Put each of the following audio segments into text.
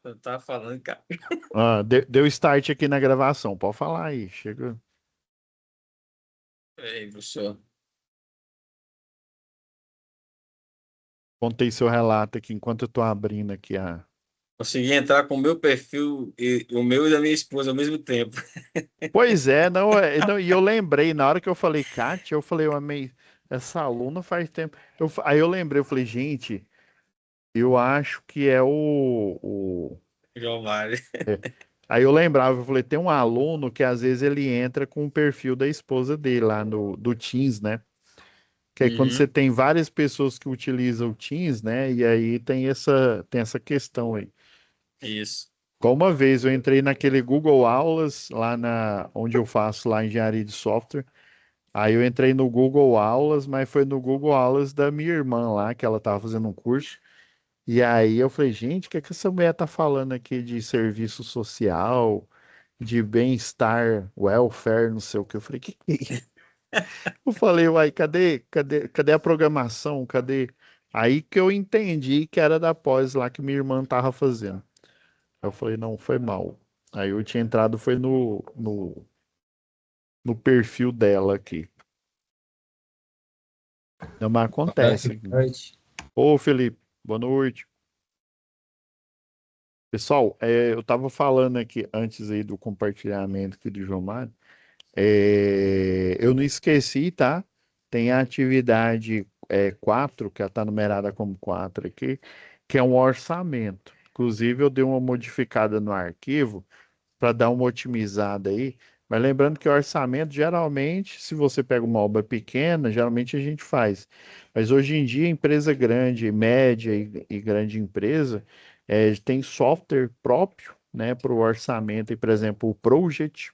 Eu tava falando, cara. Ah, deu start aqui na gravação. Pode falar aí. Chega. Ei, professor. Contei seu relato aqui enquanto eu tô abrindo aqui a. Consegui entrar com o meu perfil e o meu e da minha esposa ao mesmo tempo. Pois é, não, não, e eu lembrei, na hora que eu falei, Kátia, eu falei, eu amei, essa aluna faz tempo. Aí eu lembrei, eu falei, gente, eu acho que é João Mário. Aí eu lembrava, eu falei, tem um aluno que às vezes ele entra com o perfil da esposa dele lá no do Teams, né? Que aí quando você Uhum, tem várias pessoas que utilizam o Teams, né? E aí tem essa questão aí. isso. Igual uma vez eu entrei naquele Google Aulas, lá onde eu faço lá engenharia de software. Aí eu entrei no Google Aulas, mas foi no Google Aulas da minha irmã lá, que ela estava fazendo um curso. E aí eu falei, gente, o que é que essa mulher tá falando aqui de serviço social, de bem-estar, welfare, não sei o que. Eu falei, que é isso? Eu falei, uai, cadê a programação? Cadê? Aí que eu entendi que era da pós lá que minha irmã tava fazendo. Eu falei, não, foi mal. Aí eu tinha entrado, foi no perfil dela aqui. Não, mas Olá, acontece. Felipe, boa noite. Ô, Felipe, boa noite. Pessoal, eu estava falando aqui antes aí do compartilhamento aqui do João Mário. Eu não esqueci, tá? Tem a atividade 4, que está numerada como 4 aqui, que é um orçamento. Inclusive, eu dei uma modificada no arquivo para dar uma otimizada aí. Mas lembrando que o orçamento, geralmente, se você pega uma obra pequena, geralmente a gente faz. Mas hoje em dia, empresa grande, média e grande empresa, tem software próprio, né, para o orçamento. E, por exemplo, o Project.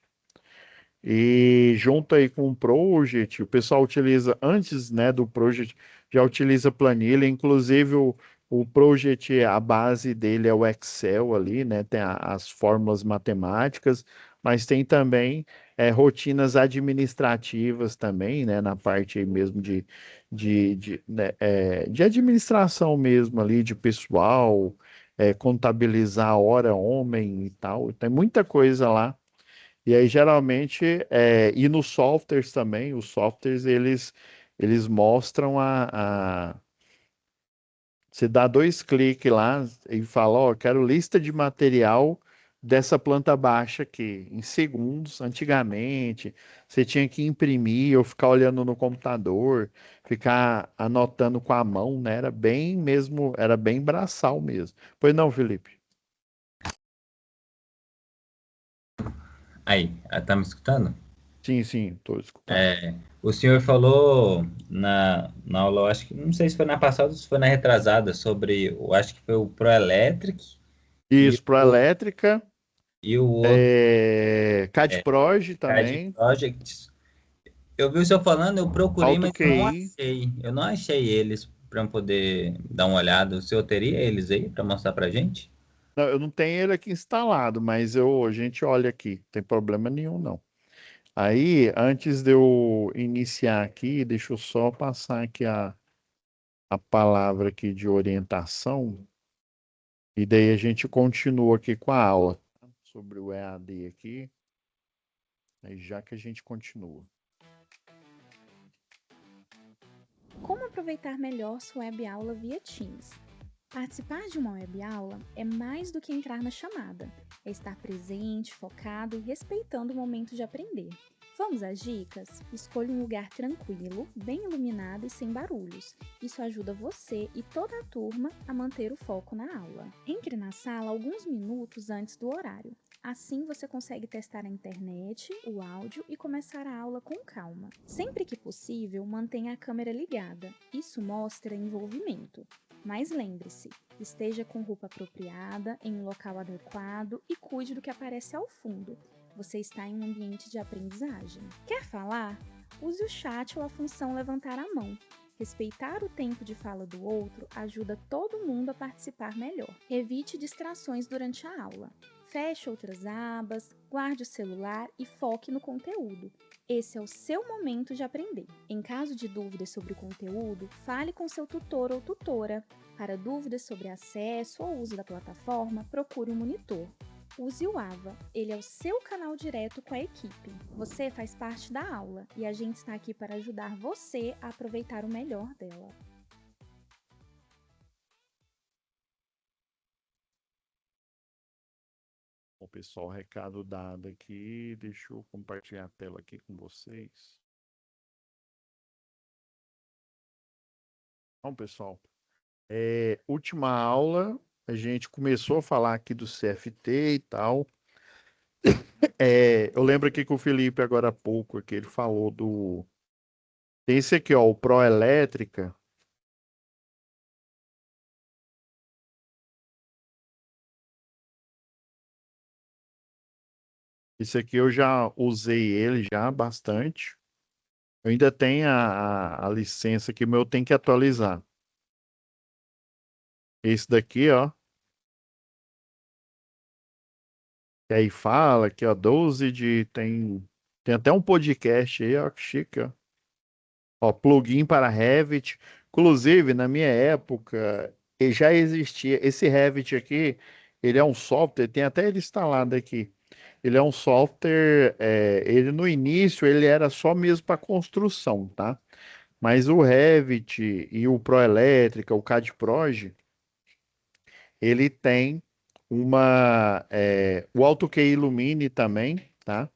E junto aí com o Project, o pessoal utiliza, antes, né, do Project, já utiliza planilha, inclusive o Project, a base dele é o Excel ali, né, tem as fórmulas matemáticas, mas tem também rotinas administrativas também, né, na parte aí mesmo de administração mesmo ali, de pessoal, contabilizar a hora homem e tal, tem muita coisa lá. E aí, geralmente, e nos softwares também, os softwares, eles mostram você dá dois cliques lá e fala, ó, quero lista de material dessa planta baixa aqui, em segundos. Antigamente, você tinha que imprimir ou ficar olhando no computador, ficar anotando com a mão, né? Era bem mesmo, era bem braçal mesmo. Pois não, Felipe? Aí, tá me escutando? Sim, sim, estou escutando. É, o senhor falou na aula, eu acho que, não sei se foi na passada ou se foi na retrasada, sobre, eu acho que foi o Proelectric e Isso, o, Proelétrica. e o outro, CADPROG CAD também, Projects. Eu vi o senhor falando, eu procurei, mas eu não AutoQI. achei. Eu não achei eles para poder dar uma olhada. O senhor teria eles aí para mostrar para gente? Não, eu não tenho ele aqui instalado, mas a gente olha aqui, não tem problema nenhum não. Aí, antes de eu iniciar aqui, deixa eu só passar aqui a palavra aqui de orientação, e daí a gente continua aqui com a aula, tá? Sobre o EAD aqui, aí já que a gente continua. Como aproveitar melhor sua web aula via Teams? Participar de uma web aula é mais do que entrar na chamada, é estar presente, focado e respeitando o momento de aprender. Vamos às dicas? Escolha um lugar tranquilo, bem iluminado e sem barulhos. Isso ajuda você e toda a turma a manter o foco na aula. Entre na sala alguns minutos antes do horário. Assim você consegue testar a internet, o áudio e começar a aula com calma. Sempre que possível, mantenha a câmera ligada. Isso mostra envolvimento. Mas lembre-se, esteja com roupa apropriada, em um local adequado e cuide do que aparece ao fundo. Você está em um ambiente de aprendizagem. Quer falar? Use o chat ou a função levantar a mão. Respeitar o tempo de fala do outro ajuda todo mundo a participar melhor. Evite distrações durante a aula. Feche outras abas, guarde o celular e foque no conteúdo. Esse é o seu momento de aprender. Em caso de dúvidas sobre o conteúdo, fale com seu tutor ou tutora. Para dúvidas sobre acesso ou uso da plataforma, procure um monitor. Use o AVA, ele é o seu canal direto com a equipe. Você faz parte da aula e a gente está aqui para ajudar você a aproveitar o melhor dela. Bom, pessoal, recado dado aqui. Deixa eu compartilhar a tela aqui com vocês. Bom, pessoal, última aula, a gente começou a falar aqui do CFT e tal. Eu lembro aqui que o Felipe, agora há pouco, aqui, ele falou do... Tem esse aqui, ó, o Proelétrica. Esse aqui eu já usei ele já bastante. Eu ainda tenho a licença aqui, mas eu tenho que atualizar. Esse daqui, ó. Que aí fala que, ó, 12 de... Tem até um podcast aí, ó, que chique, ó. Ó, plugin para Revit. Inclusive, na minha época, já existia. Esse Revit aqui, ele é um software, tem até ele instalado aqui. Ele é um software, ele no início, ele era só mesmo para construção, tá? Mas o Revit e o Proelétrica, o CAD-Proj, ele tem o AutoCAD Illumine também, tá?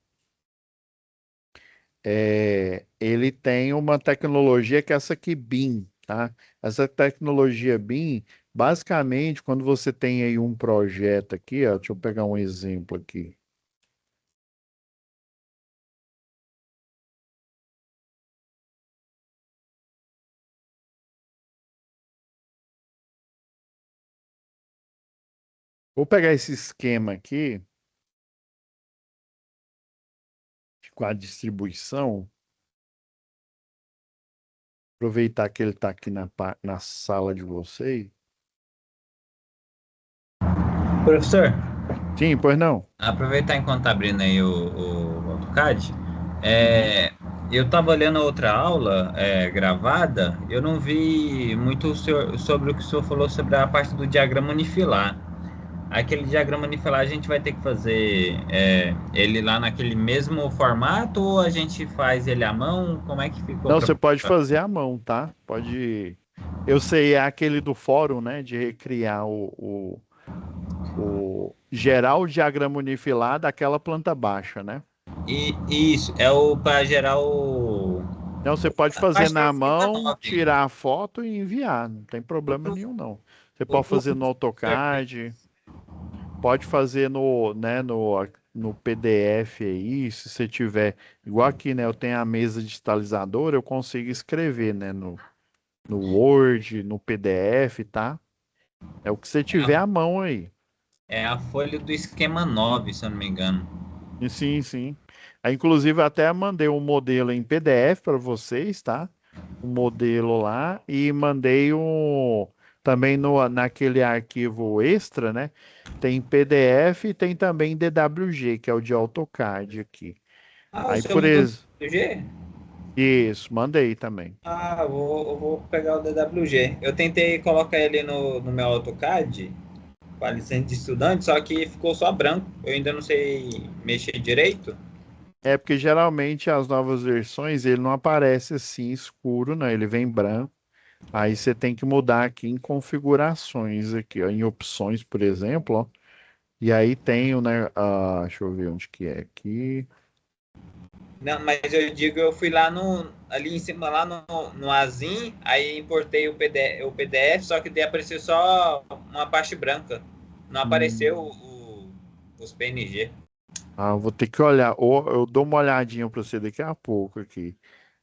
Ele tem uma tecnologia que é essa aqui, BIM, tá? Essa tecnologia BIM, basicamente, quando você tem aí um projeto aqui, ó, deixa eu pegar um exemplo aqui. Vou pegar esse esquema aqui com a distribuição, aproveitar que ele está aqui na sala de vocês. Professor, Sim, pois não? aproveitar enquanto tá abrindo aí o AutoCAD, eu estava olhando a outra aula gravada, eu não vi muito sobre o que o senhor falou sobre a parte do diagrama unifilar. Aquele diagrama unifilar a gente vai ter que fazer ele lá naquele mesmo formato ou a gente faz ele à mão? Como é que ficou? Não, você pode fazer à mão, tá? Pode. Eu sei, é aquele do fórum, né? De recriar o gerar o diagrama unifilar daquela planta baixa, né? E isso, é o para gerar o. Então você pode fazer Acho que é o na mão, 59. tirar a foto e enviar. Não tem problema nenhum, não. Você pode fazer no AutoCAD, pode fazer no PDF aí, se você tiver. Igual aqui, né? Eu tenho a mesa digitalizadora, eu consigo escrever, né? No Word, no PDF, tá? É o que você tiver à mão aí. É a folha do esquema 9, se eu não me engano. E sim, sim. Aí, inclusive, eu até mandei um modelo em PDF para vocês, tá? Um modelo lá e mandei também naquele arquivo extra, né? Tem PDF e tem também DWG, que é o de AutoCAD aqui. Ah, o Aí, senhor por mandou exemplo, o DWG? isso, mandei também. Ah, eu vou pegar o DWG. Eu tentei colocar ele no meu AutoCAD, com a licença de estudante, só que ficou só branco. Eu ainda não sei mexer direito. É porque geralmente as novas versões ele não aparece assim escuro, né? Ele vem branco. Aí você tem que mudar aqui em configurações aqui, ó, em opções, por exemplo, ó. E aí tem o, né? Deixa eu ver onde que é aqui. Não, mas eu digo, eu fui lá ali em cima, lá no Azim, aí importei o PDF, só que daí apareceu só uma parte branca. Não apareceu os PNG. Eu vou ter que olhar. Ou eu dou uma olhadinha para você daqui a pouco aqui.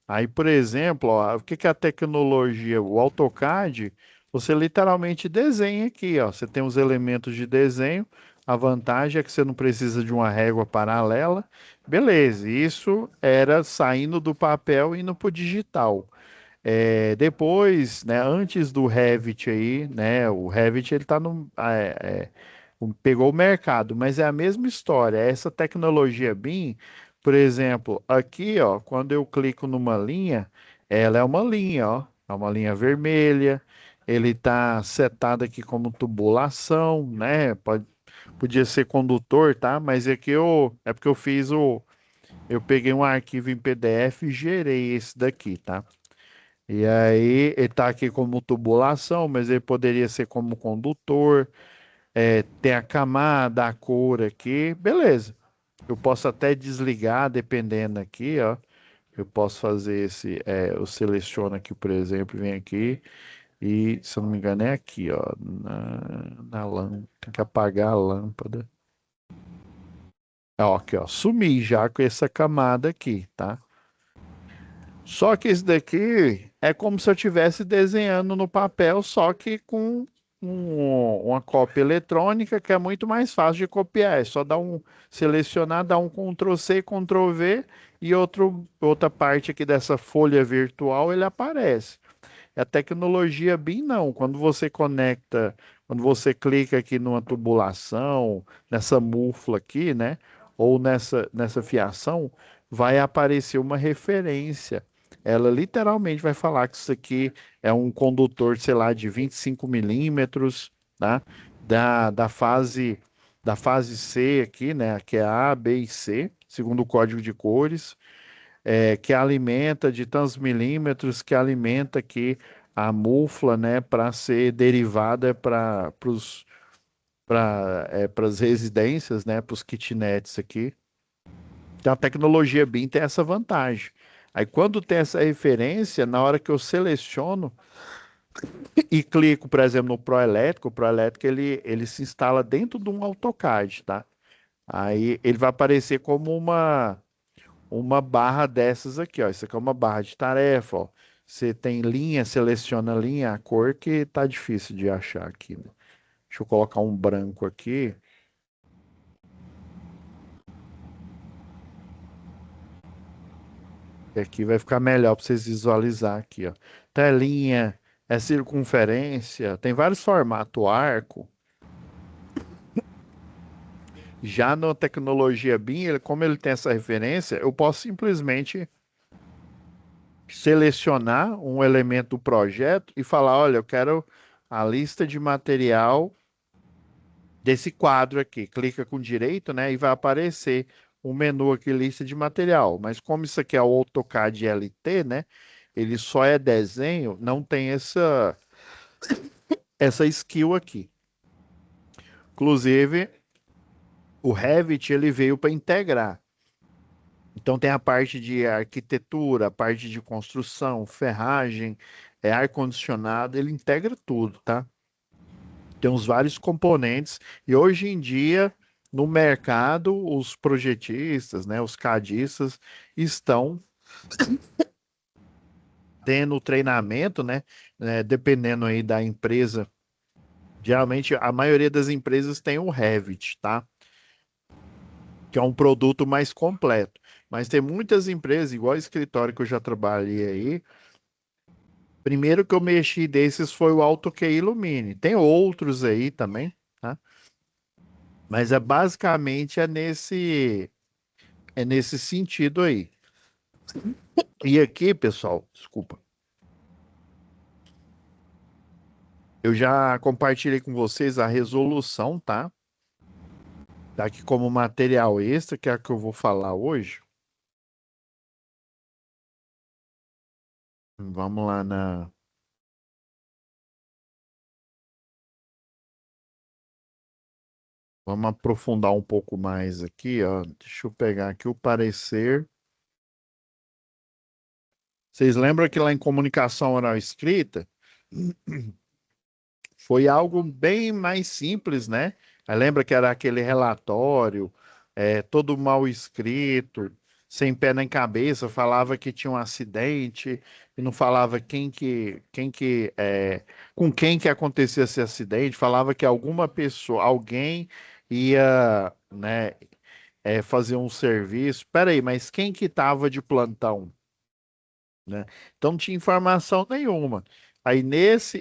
Aí, por exemplo, ó, o que que é a tecnologia? O AutoCAD, você literalmente desenha aqui, ó. Você tem os elementos de desenho. A vantagem é que você não precisa de uma régua paralela. Beleza, isso era saindo do papel e indo para o digital. Depois, né, antes do Revit aí, né, o Revit ele tá pegou o mercado, mas é a mesma história. Essa tecnologia BIM, por exemplo, aqui, ó, quando eu clico numa linha, ela é uma linha, ó, é uma linha vermelha. ele está setado aqui como tubulação, né? Podia ser condutor, tá? Mas é porque eu fiz eu peguei um arquivo em PDF e gerei esse daqui, tá? E aí ele está aqui como tubulação, mas ele poderia ser como condutor. Tem a camada, a cor aqui, beleza. Eu posso até desligar, dependendo aqui, ó. Eu posso fazer eu seleciono aqui, por exemplo, vem aqui e, se eu não me engano, é aqui, ó, na lâmpada, tem que apagar a lâmpada. Ó, aqui, ó, sumi já com essa camada aqui, tá? Só que esse daqui é como se eu estivesse desenhando no papel, só que com uma cópia eletrônica que é muito mais fácil de copiar. É só selecionar, dar um Ctrl C, Ctrl V e outra parte aqui dessa folha virtual ele aparece. A tecnologia BIM não. Quando você clica aqui numa tubulação, nessa mufla aqui, né? Ou nessa fiação, vai aparecer uma referência. Ela literalmente vai falar que isso aqui é um condutor, sei lá, de 25 milímetros, tá? Da fase C aqui, né? Que é A, B e C, segundo o código de cores, que alimenta de tantos milímetros, que alimenta aqui a mufla, né, para ser derivada para as residências, né, para os kitnets aqui. Então a tecnologia BIM tem essa vantagem. Aí quando tem essa referência, na hora que eu seleciono e clico, por exemplo, no Proelétrico, o Proelétrico ele se instala dentro de um AutoCAD, tá? Aí ele vai aparecer como uma barra dessas aqui, ó. Isso aqui é uma barra de tarefa, ó. Você tem linha, seleciona a linha, a cor que tá difícil de achar aqui, né? Deixa eu colocar um branco aqui. E aqui vai ficar melhor para vocês visualizar aqui, ó. Telinha, circunferência, tem vários formatos, arco. Já na tecnologia BIM, como ele tem essa referência, eu posso simplesmente selecionar um elemento do projeto e falar, olha, eu quero a lista de material desse quadro aqui. Clica com direito, né, e vai aparecer um menu aqui, lista de material. Mas como isso aqui é o AutoCAD LT, né, ele só é desenho, não tem essa skill aqui. Inclusive, o Revit ele veio para integrar. Então tem a parte de arquitetura, a parte de construção, ferragem, ar-condicionado, ele integra tudo, tá? Tem uns vários componentes e hoje em dia no mercado os projetistas, né, os cadistas estão tendo treinamento, né, dependendo aí da empresa. Geralmente a maioria das empresas tem o Revit, tá? Que é um produto mais completo. Mas tem muitas empresas, igual o escritório que eu já trabalhei aí. Primeiro que eu mexi desses foi o AutoQI Illumine. Tem outros aí também, tá? Mas basicamente é nesse sentido aí. E aqui, pessoal, desculpa. Eu já compartilhei com vocês a resolução, tá? Tá aqui como material extra, que é a que eu vou falar hoje. Vamos lá Vamos aprofundar um pouco mais aqui, ó. Deixa eu pegar aqui o parecer. Vocês lembram que lá em comunicação oral escrita foi algo bem mais simples, né? Aí lembra que era aquele relatório, todo mal escrito, sem pé nem cabeça, falava que tinha um acidente e não falava com quem que acontecia esse acidente, falava que alguma pessoa, alguém ia, né, fazer um serviço. Peraí, mas quem que estava de plantão? Né? Então não tinha informação nenhuma. Aí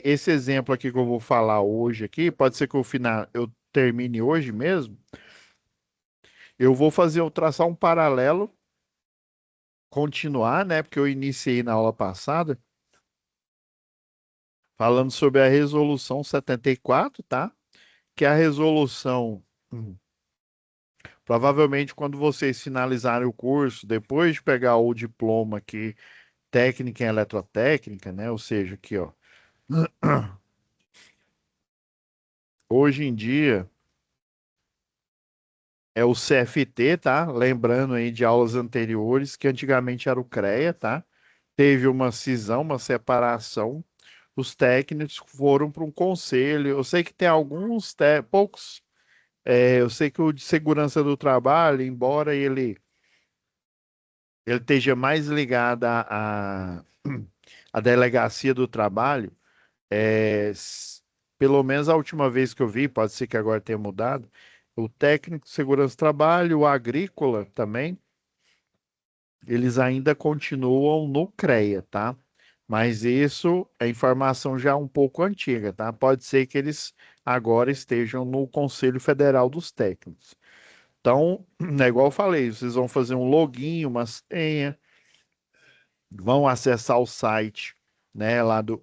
esse exemplo aqui que eu vou falar hoje aqui, pode ser que eu termine hoje mesmo. Eu traçar um paralelo, continuar, né? Porque eu iniciei na aula passada, falando sobre a resolução 74, tá? Que é a resolução, provavelmente quando vocês finalizarem o curso, depois de pegar o diploma aqui, técnica em eletrotécnica, né? Ou seja, aqui, ó, hoje em dia é o CFT, tá? Lembrando aí de aulas anteriores, que antigamente era o CREA, tá? Teve uma cisão, uma separação. Os técnicos foram para um conselho. Eu sei que tem alguns, poucos. Eu sei que o de segurança do trabalho, embora ele esteja mais ligado à delegacia do trabalho, pelo menos a última vez que eu vi, pode ser que agora tenha mudado, o técnico de segurança do trabalho, o agrícola também, eles ainda continuam no CREA, tá? Mas isso é informação já um pouco antiga, tá? Pode ser que eles agora estejam no Conselho Federal dos Técnicos. Então, é igual eu falei, vocês vão fazer um login, uma senha, vão acessar o site, né, lá do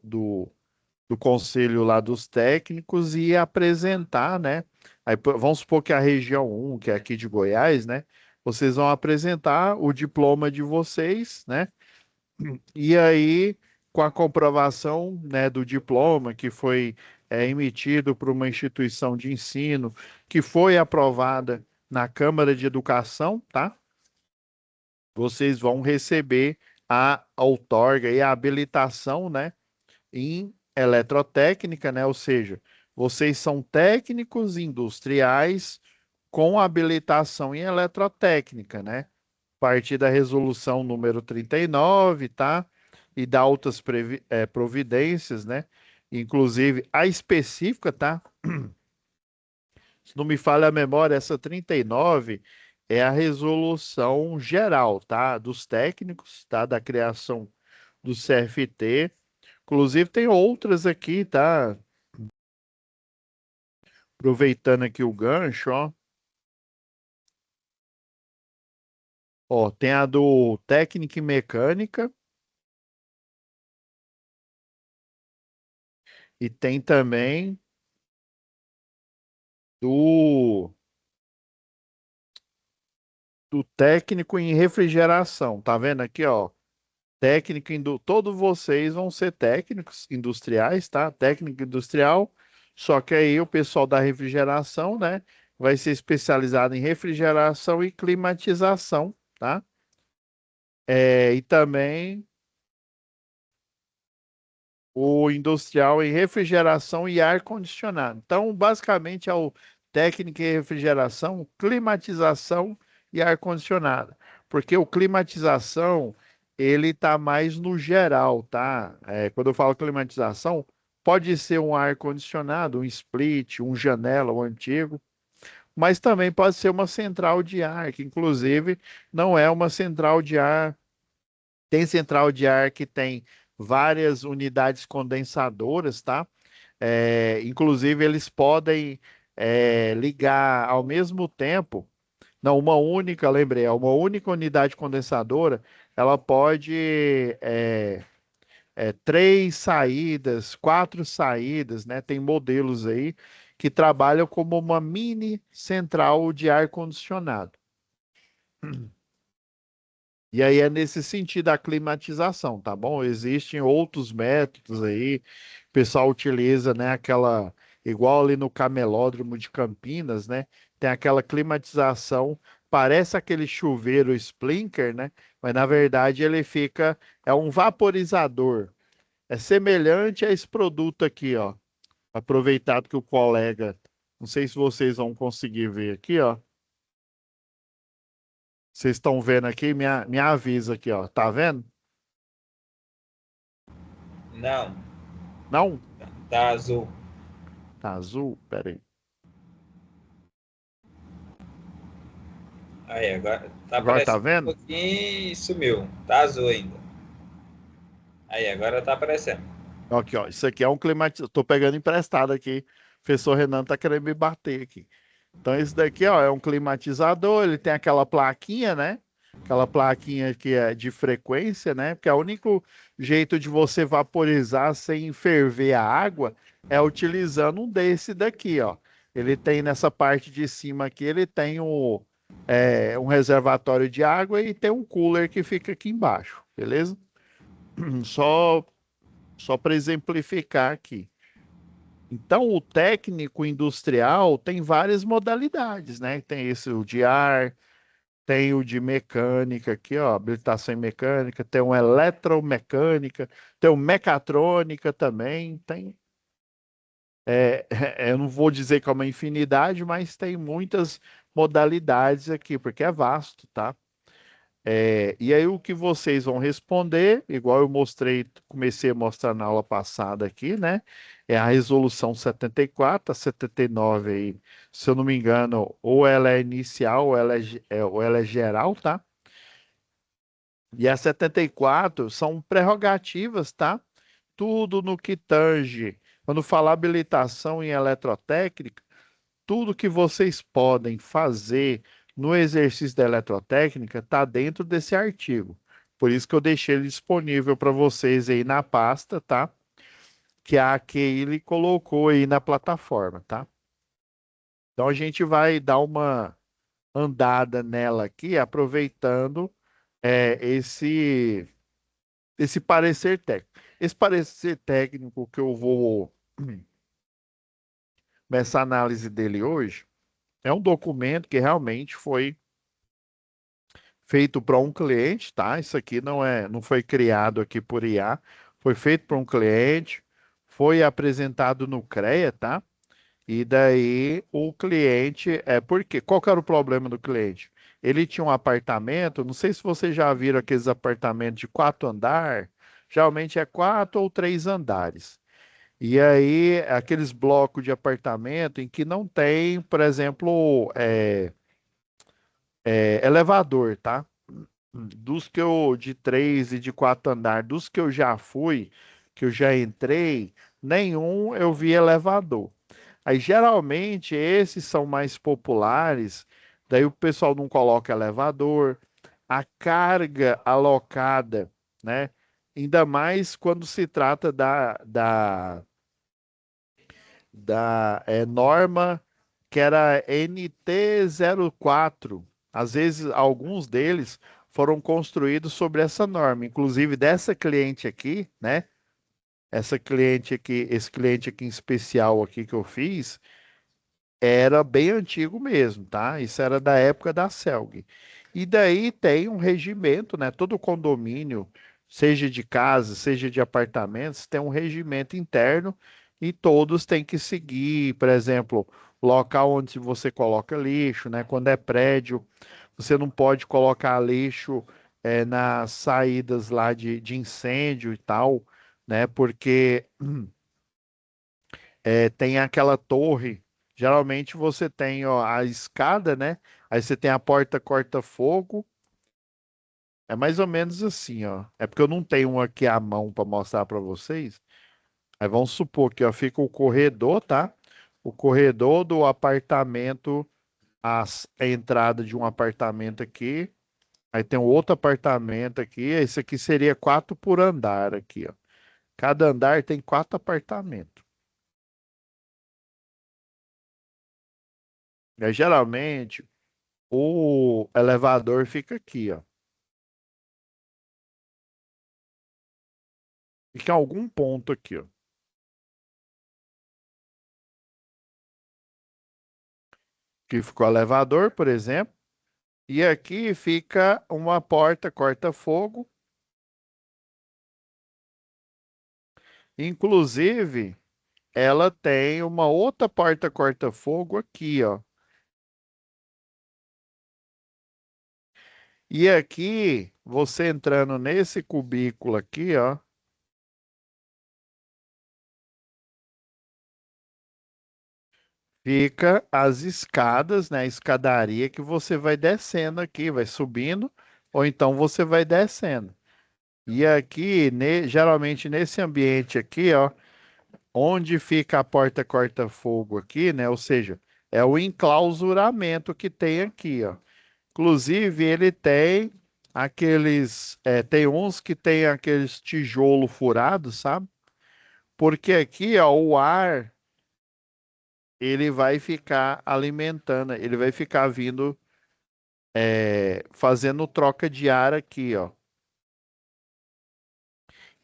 conselho lá dos técnicos e apresentar, né? Aí, vamos supor que a região 1, que é aqui de Goiás, né? Vocês vão apresentar o diploma de vocês, né? E aí, com a comprovação, né, do diploma que foi emitido por uma instituição de ensino, que foi aprovada na Câmara de Educação, tá? Vocês vão receber a outorga e a habilitação, né, em eletrotécnica, né? Ou seja, vocês são técnicos industriais com habilitação em eletrotécnica, né? A partir da resolução número 39, tá? E da outras providências, né? Inclusive a específica, tá? Se não me falha a memória, essa 39 é a resolução geral, tá? Dos técnicos, tá? Da criação do CFT. Inclusive tem outras aqui, tá? Aproveitando aqui o gancho, ó. Ó, tem a do técnica e mecânica e tem também do, do técnico em refrigeração. Tá vendo aqui, ó? Técnico, todos vocês vão ser técnicos industriais, tá? Técnico industrial, só que aí o pessoal da refrigeração, né, vai ser especializado em refrigeração e climatização, tá? E também o industrial em refrigeração e ar-condicionado. Então, basicamente, é o técnico em refrigeração, climatização e ar-condicionado. Porque o climatização, ele está mais no geral, tá? Quando eu falo climatização, pode ser um ar-condicionado, um split, um janela, um antigo, mas também pode ser uma central de ar, que inclusive não é uma central de ar. Tem central de ar que tem várias unidades condensadoras, tá? Inclusive, eles podem ligar ao mesmo tempo. Não, uma única, lembrei, uma única unidade condensadora, ela pode três saídas, quatro saídas, né? Tem modelos aí que trabalham como uma mini central de ar condicionado. E aí é nesse sentido a climatização, tá bom? Existem outros métodos aí, o pessoal utiliza, né, aquela, igual ali no Camelódromo de Campinas, né, tem aquela climatização, parece aquele chuveiro Sprinkler, né, mas na verdade ele fica, é um vaporizador, é semelhante a esse produto aqui, ó, aproveitado que o colega, não sei se vocês vão conseguir ver aqui, ó, vocês estão vendo aqui, me avisa aqui, ó. Tá vendo? Não, Não? tá azul. Tá azul? Pera aí. Aí, agora tá Agora tá aparecendo um vendo? pouquinho e sumiu. Tá azul ainda. Aí, agora tá aparecendo. Aqui, ó. Isso aqui é um climatizador. Tô pegando emprestado aqui. O professor Renan tá querendo me bater aqui. Então, esse daqui, ó, é um climatizador. Ele tem aquela plaquinha, né? aquela plaquinha que é de frequência, né? Porque o único jeito de você vaporizar sem ferver a água é utilizando um desse daqui, ó. Ele tem nessa parte de cima aqui, ele tem um reservatório de água e tem um cooler que fica aqui embaixo, beleza? Só, só para exemplificar aqui. Então, o técnico industrial tem várias modalidades, né? Tem esse o de ar, tem o de mecânica aqui, ó, habilitação em mecânica, tem um eletromecânica, tem o mecatrônica também, tem. Eu não vou dizer que é uma infinidade, mas tem muitas modalidades aqui, porque é vasto, tá? E aí o que vocês vão responder, igual eu mostrei, comecei a mostrar na aula passada aqui, né? É a resolução 74, a 79 aí, se eu não me engano, ou ela é inicial ou ela é geral, tá? E a 74 são prerrogativas, tá? Tudo no que tange. Quando falar habilitação em eletrotécnica, tudo que vocês podem fazer no exercício da eletrotécnica está dentro desse artigo. Por isso que eu deixei ele disponível para vocês aí na pasta, tá? Que a Keile colocou aí na plataforma, tá? Então a gente vai dar uma andada nela aqui, aproveitando esse parecer técnico. Esse parecer técnico que eu vou começar a análise dele hoje é um documento que realmente foi feito para um cliente, tá? Isso aqui não foi criado aqui por IA, foi feito para um cliente, foi apresentado no CREA, tá? E daí o cliente, porque qual que era o problema do cliente? Ele tinha um apartamento, não sei se vocês já viram aqueles apartamentos de 4 andares, geralmente é 4 ou 3 andares. E aí, aqueles blocos de apartamento em que não tem, por exemplo, elevador, tá? Dos que eu, de 3 e de 4 andares, dos que eu já fui, que eu já entrei, nenhum eu vi elevador. Aí geralmente esses são mais populares, daí o pessoal não coloca elevador, a carga alocada, né? Ainda mais quando se trata da norma que era NT04. Às vezes, alguns deles foram construídos sobre essa norma, inclusive dessa cliente aqui, né? Essa cliente aqui, esse cliente aqui em especial aqui que eu fiz, era bem antigo mesmo, tá? Isso era da época da Celg. E daí tem um regimento, né? Todo condomínio, seja de casa, seja de apartamentos, tem um regimento interno e todos têm que seguir, por exemplo, local onde você coloca lixo, né? Quando é prédio, você não pode colocar lixo nas saídas lá de incêndio e tal, né? Porque tem aquela torre. Geralmente você tem ó, a escada, né? Aí você tem a porta corta-fogo. É mais ou menos assim, ó. É porque eu não tenho um aqui à mão para mostrar para vocês. Aí vamos supor que ó, fica o corredor, tá? O corredor do apartamento, a entrada de um apartamento aqui. Aí tem um outro apartamento aqui. Esse aqui seria 4 por andar aqui, ó. Cada andar tem 4 apartamentos. Aí, geralmente o elevador fica aqui, ó. Fica em algum ponto aqui, ó. Aqui ficou o elevador, por exemplo. E aqui fica uma porta corta-fogo. Inclusive, ela tem uma outra porta corta-fogo aqui, ó. E aqui, você entrando nesse cubículo aqui, ó, fica as escadas, né? A escadaria que você vai descendo aqui, vai subindo, ou então você vai descendo. E aqui, geralmente nesse ambiente aqui, ó, onde fica a porta corta-fogo aqui, né? Ou seja, é o enclausuramento que tem aqui, ó. Inclusive, ele tem tem uns que tem aqueles tijolo furado, sabe? Porque aqui, ó, o ar, ele vai ficar alimentando, ele vai ficar vindo, fazendo troca de ar aqui, ó.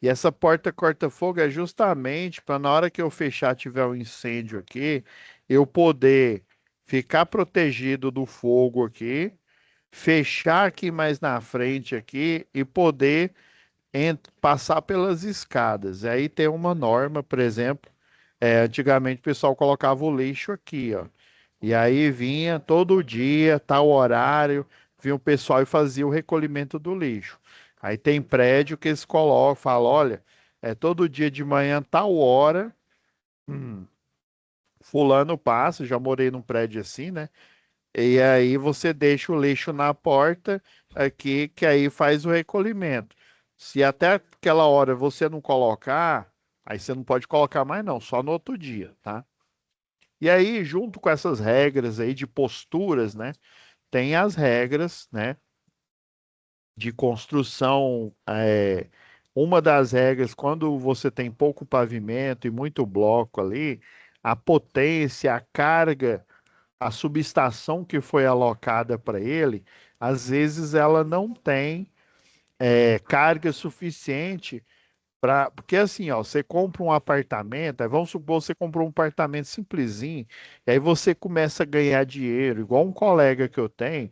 E essa porta corta-fogo é justamente para na hora que eu fechar, tiver um incêndio aqui, eu poder ficar protegido do fogo aqui, fechar aqui mais na frente aqui e poder passar pelas escadas. E aí tem uma norma, por exemplo, antigamente o pessoal colocava o lixo aqui, ó. E aí vinha todo dia, tal horário, vinha o pessoal e fazia o recolhimento do lixo. Aí tem prédio que eles colocam, falam, olha, todo dia de manhã, tal hora, hum, fulano passa, já morei num prédio assim, né? E aí você deixa o lixo na porta aqui, que aí faz o recolhimento. Se até aquela hora você não colocar, aí você não pode colocar mais não, só no outro dia, tá? E aí, junto com essas regras aí de posturas, né, tem as regras, né, de construção. Uma das regras, quando você tem pouco pavimento e muito bloco ali, a potência, a carga, a subestação que foi alocada para ele, às vezes ela não tem carga suficiente para. Porque assim, ó, você compra um apartamento, aí vamos supor que você comprou um apartamento simplesinho, e aí você começa a ganhar dinheiro, igual um colega que eu tenho,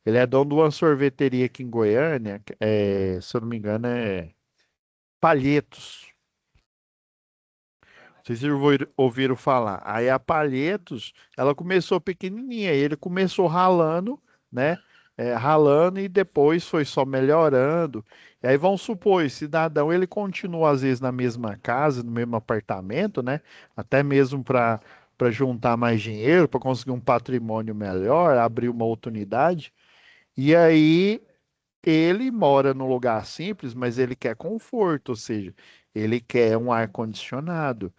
ele é dono de uma sorveteria aqui em Goiânia, se eu não me engano, é Palhetos. Vocês já ouviram falar. Aí a Palhetos, ela começou pequenininha, ele começou ralando, né? Ralando e depois foi só melhorando. E aí vamos supor, esse cidadão, ele continua às vezes na mesma casa, no mesmo apartamento, né? Até mesmo para juntar mais dinheiro, para conseguir um patrimônio melhor, abrir uma outra unidade. E aí ele mora num lugar simples, mas ele quer conforto, ou seja, ele quer um ar-condicionado.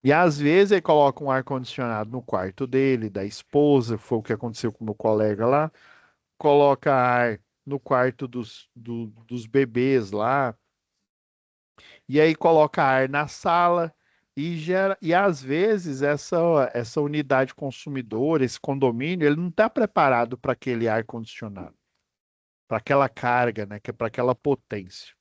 E às vezes ele coloca um ar-condicionado no quarto dele, da esposa, foi o que aconteceu com o meu colega lá. Coloca ar no quarto dos bebês lá. E aí coloca ar na sala. E às vezes essa unidade consumidora, esse condomínio, ele não está preparado para aquele ar-condicionado, para aquela carga, né? Que é para aquela potência.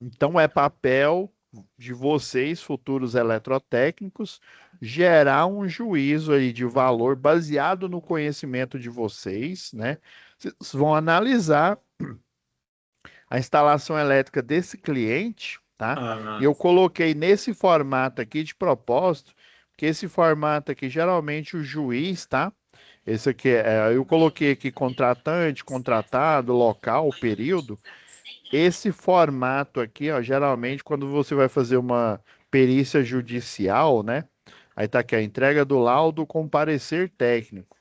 Então é papel de vocês, futuros eletrotécnicos, gerar um juízo aí de valor baseado no conhecimento de vocês, né? Vocês vão analisar a instalação elétrica desse cliente, tá? E Ah, eu coloquei nesse formato aqui de propósito, porque esse formato aqui geralmente o juiz, tá? Esse aqui eu coloquei aqui contratante, contratado, local, período. Esse formato aqui, ó, geralmente quando você vai fazer uma perícia judicial, né? Aí tá aqui a entrega do laudo com parecer técnico.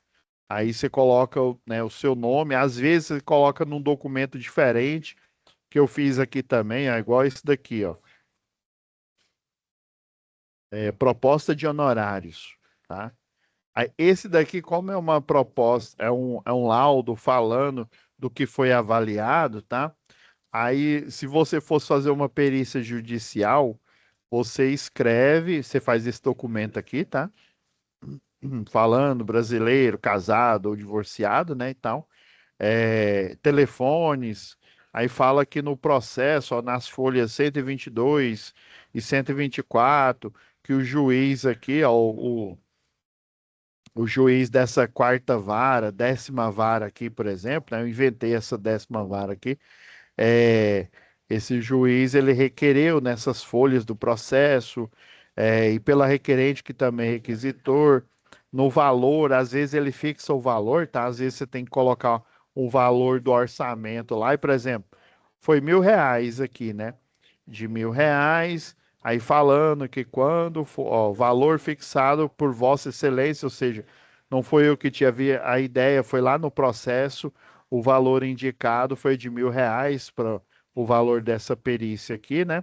Aí você coloca, né, o seu nome, às vezes você coloca num documento diferente, que eu fiz aqui também, ó, igual esse daqui, ó. Proposta de honorários, tá? Aí, esse daqui, como é uma proposta, é um laudo falando do que foi avaliado, tá? Aí, se você fosse fazer uma perícia judicial, você escreve, você faz esse documento aqui, tá? Falando brasileiro, casado ou divorciado, né, e tal. Telefones, aí fala que no processo, ó, nas folhas 122 e 124, que o juiz aqui, ó, o juiz dessa quarta vara, 10ª vara aqui, por exemplo, né, eu inventei essa 10ª vara aqui, é, esse juiz ele requereu nessas folhas do processo, e pela requerente que também é requisitor, no valor, às vezes ele fixa o valor, tá? Às vezes você tem que colocar o valor do orçamento lá, e, por exemplo, foi R$ 1.000 aqui, né? De R$ 1.000, aí falando que quando for, ó, valor fixado por Vossa Excelência, ou seja, não foi eu que tinha a ideia, foi lá no processo, o valor indicado foi de R$ 1.000 para o valor dessa perícia aqui, né?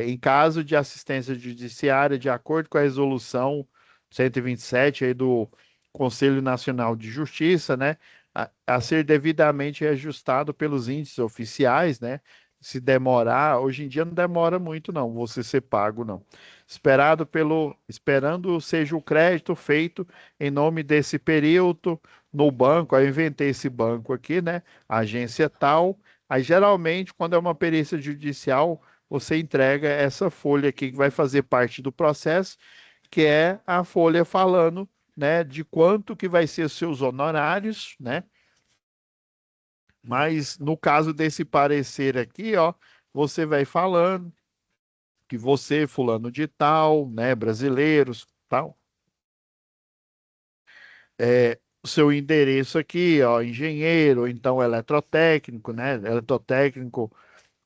Em caso de assistência judiciária, de acordo com a resolução 127 aí do Conselho Nacional de Justiça, né? a ser devidamente ajustado pelos índices oficiais, né? Se demorar, hoje em dia não demora muito, não, você ser pago, não. Esperando seja o crédito feito em nome desse período no banco, aí eu inventei esse banco aqui, né? Agência tal. Aí geralmente, quando é uma perícia judicial, você entrega essa folha aqui que vai fazer parte do processo, que é a folha falando, né, de quanto que vai ser os seus honorários, né? Mas no caso desse parecer aqui, ó, você vai falando que você, fulano de tal, né, brasileiros, tal, o seu endereço aqui, ó, engenheiro, ou então eletrotécnico, né, eletrotécnico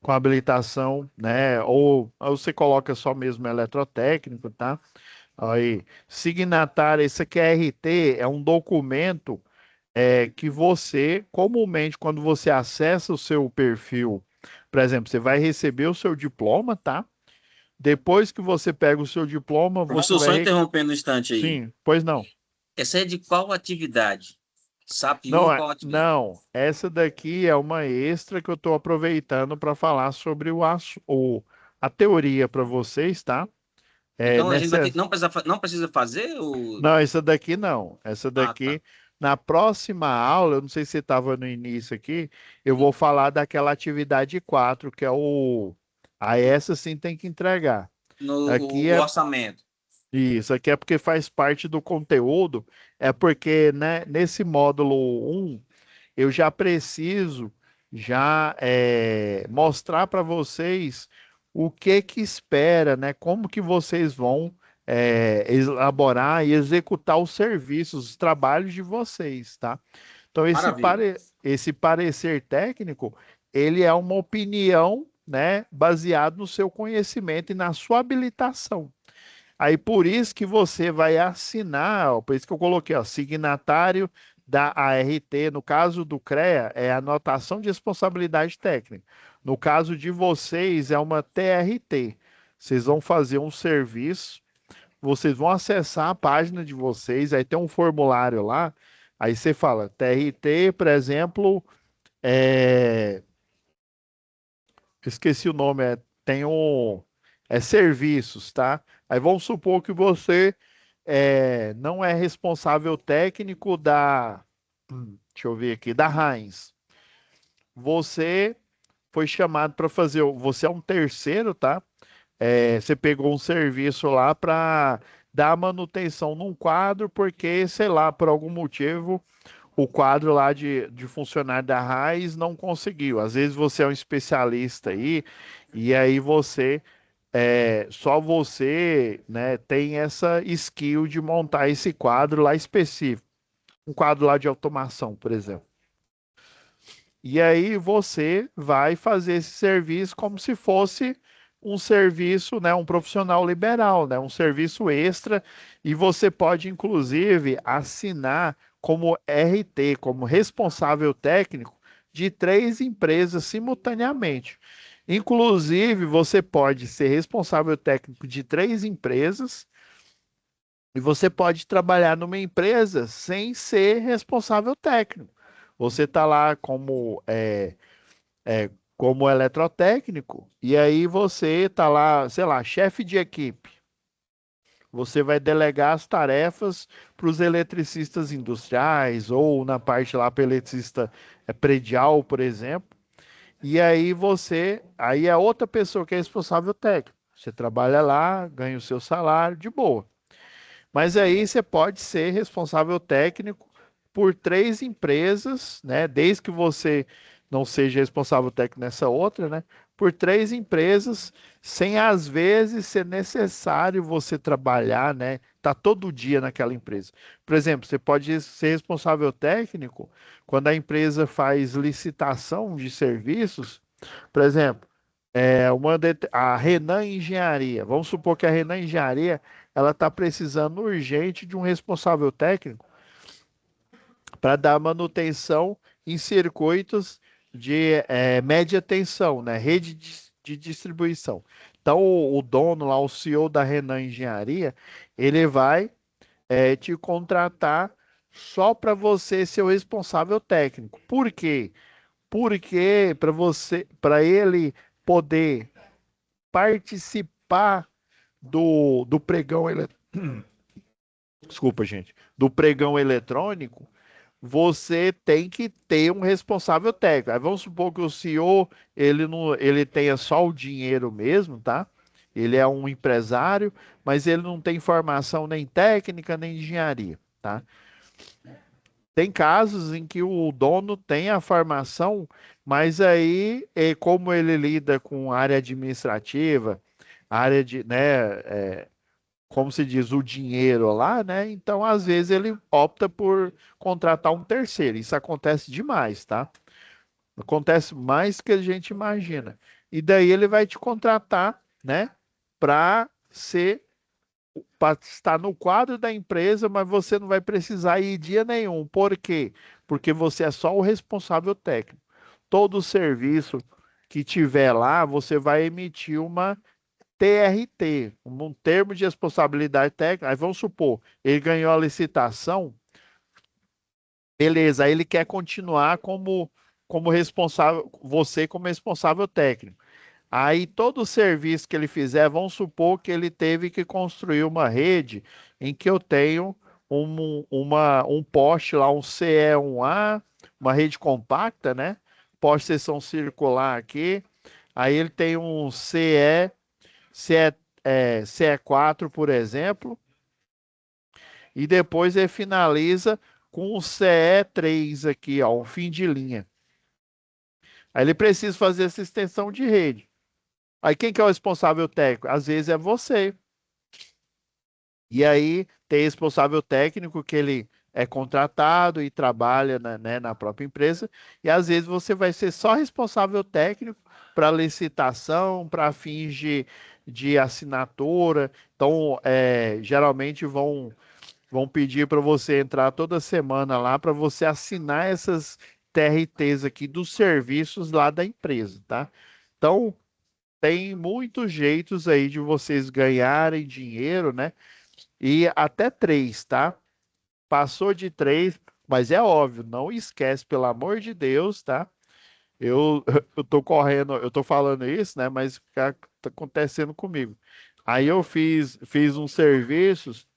com habilitação, né, ou você coloca só mesmo eletrotécnico, tá? Aí, signatário, esse aqui é RT, é um documento que você, comumente, quando você acessa o seu perfil, por exemplo, você vai receber o seu diploma, tá? Depois que você pega o seu diploma, você Professor, vai. só interrompendo um instante aí. Sim, pois não. Essa é de qual atividade? SAP Não, 1, qual atividade? não. Essa daqui é uma extra que eu estou aproveitando para falar sobre a teoria para vocês, tá? Então a gente vai Nessa. ter, não precisa fazer o. Não, essa daqui não. Essa Ah, tá. daqui, na próxima aula, eu não sei se você estava no início aqui, eu vou falar daquela atividade 4 que é o. A essa sim tem que entregar. No Aqui o é orçamento. isso, aqui é porque faz parte do conteúdo, é porque, né, nesse módulo 1 eu já preciso mostrar para vocês o que que espera, né? Como que vocês vão elaborar e executar os serviços, os trabalhos de vocês, tá? Então Maravilha. esse parecer técnico, ele é uma opinião, né, baseado no seu conhecimento e na sua habilitação. Aí por isso que você vai assinar, ó, por isso que eu coloquei, ó, signatário da ART. No caso do CREA, é anotação de responsabilidade técnica. No caso de vocês, é uma TRT. Vocês vão fazer um serviço, vocês vão acessar a página de vocês, aí tem um formulário lá, aí você fala, TRT, por exemplo, é, esqueci o nome, tem um, serviços, tá? Aí vamos supor que você não é responsável técnico deixa eu ver aqui, da Heinz. Você foi chamado para fazer, você é um terceiro, tá? Você pegou um serviço lá para dar manutenção num quadro, porque, sei lá, por algum motivo, o quadro lá de funcionário da Raiz não conseguiu. Às vezes você é um especialista aí, e aí só você, né, tem essa skill de montar esse quadro lá específico. Um quadro lá de automação, por exemplo. E aí você vai fazer esse serviço como se fosse um serviço, né, um profissional liberal, né, um serviço extra, e você pode inclusive assinar como RT, como responsável técnico de 3 empresas simultaneamente. Inclusive, você pode ser responsável técnico de 3 empresas e você pode trabalhar numa empresa sem ser responsável técnico. Você está lá como eletrotécnico, e aí você está lá, sei lá, chefe de equipe. Você vai delegar as tarefas para os eletricistas industriais, ou na parte lá para eletricista predial, por exemplo. E aí é outra pessoa que é responsável técnico. Você trabalha lá, ganha o seu salário de boa. Mas aí você pode ser responsável técnico por 3 empresas, né? Desde que você não seja responsável técnico nessa outra, né? Por 3 empresas, sem às vezes ser necessário você trabalhar, né? Tá todo dia naquela empresa. Por exemplo, você pode ser responsável técnico quando a empresa faz licitação de serviços, por exemplo, a Renan Engenharia. Vamos supor que a Renan Engenharia ela está precisando urgente de um responsável técnico para dar manutenção em circuitos de média tensão, né? Rede de distribuição. Então, o dono lá, o CEO da Renan Engenharia, ele vai te contratar só para você ser o responsável técnico. Por quê? Porque para ele poder participar do pregão, desculpa, gente, do pregão eletrônico, você tem que ter um responsável técnico. Aí vamos supor que o CEO ele tenha só o dinheiro mesmo, tá? Ele é um empresário, mas ele não tem formação nem técnica nem engenharia, tá? Tem casos em que o dono tem a formação, mas aí, como ele lida com área administrativa, área de, né, como se diz, o dinheiro lá, né? Então, às vezes, ele opta por contratar um terceiro. Isso acontece demais, tá? Acontece mais que a gente imagina. E daí ele vai te contratar, né? Para ser, para estar no quadro da empresa, mas você não vai precisar ir dia nenhum. Por quê? Porque você é só o responsável técnico. Todo serviço que tiver lá, você vai emitir uma TRT, um termo de responsabilidade técnica. Aí vamos supor, ele ganhou a licitação, beleza, aí ele quer continuar como responsável, você como responsável técnico. Aí todo o serviço que ele fizer, vamos supor que ele teve que construir uma rede em que eu tenho um poste lá, um CE1A, uma rede compacta, né? Poste seção circular aqui. Aí ele tem um CE4, por exemplo, e depois ele finaliza com o CE3 aqui, ó, um fim de linha. Aí ele precisa fazer essa extensão de rede. Aí quem que é o responsável técnico? Às vezes é você. E aí tem responsável técnico que ele é contratado e trabalha na própria empresa, e às vezes você vai ser só responsável técnico para licitação, para fins de assinatura. Então, geralmente vão pedir para você entrar toda semana lá para você assinar essas TRTs aqui dos serviços lá da empresa, tá? Então, tem muitos jeitos aí de vocês ganharem dinheiro, né? E até três, tá? Passou de três, mas é óbvio, não esquece, pelo amor de Deus, tá? Eu, eu tô correndo, eu tô falando isso, né? Mas tá acontecendo comigo. Aí eu fiz uns serviços.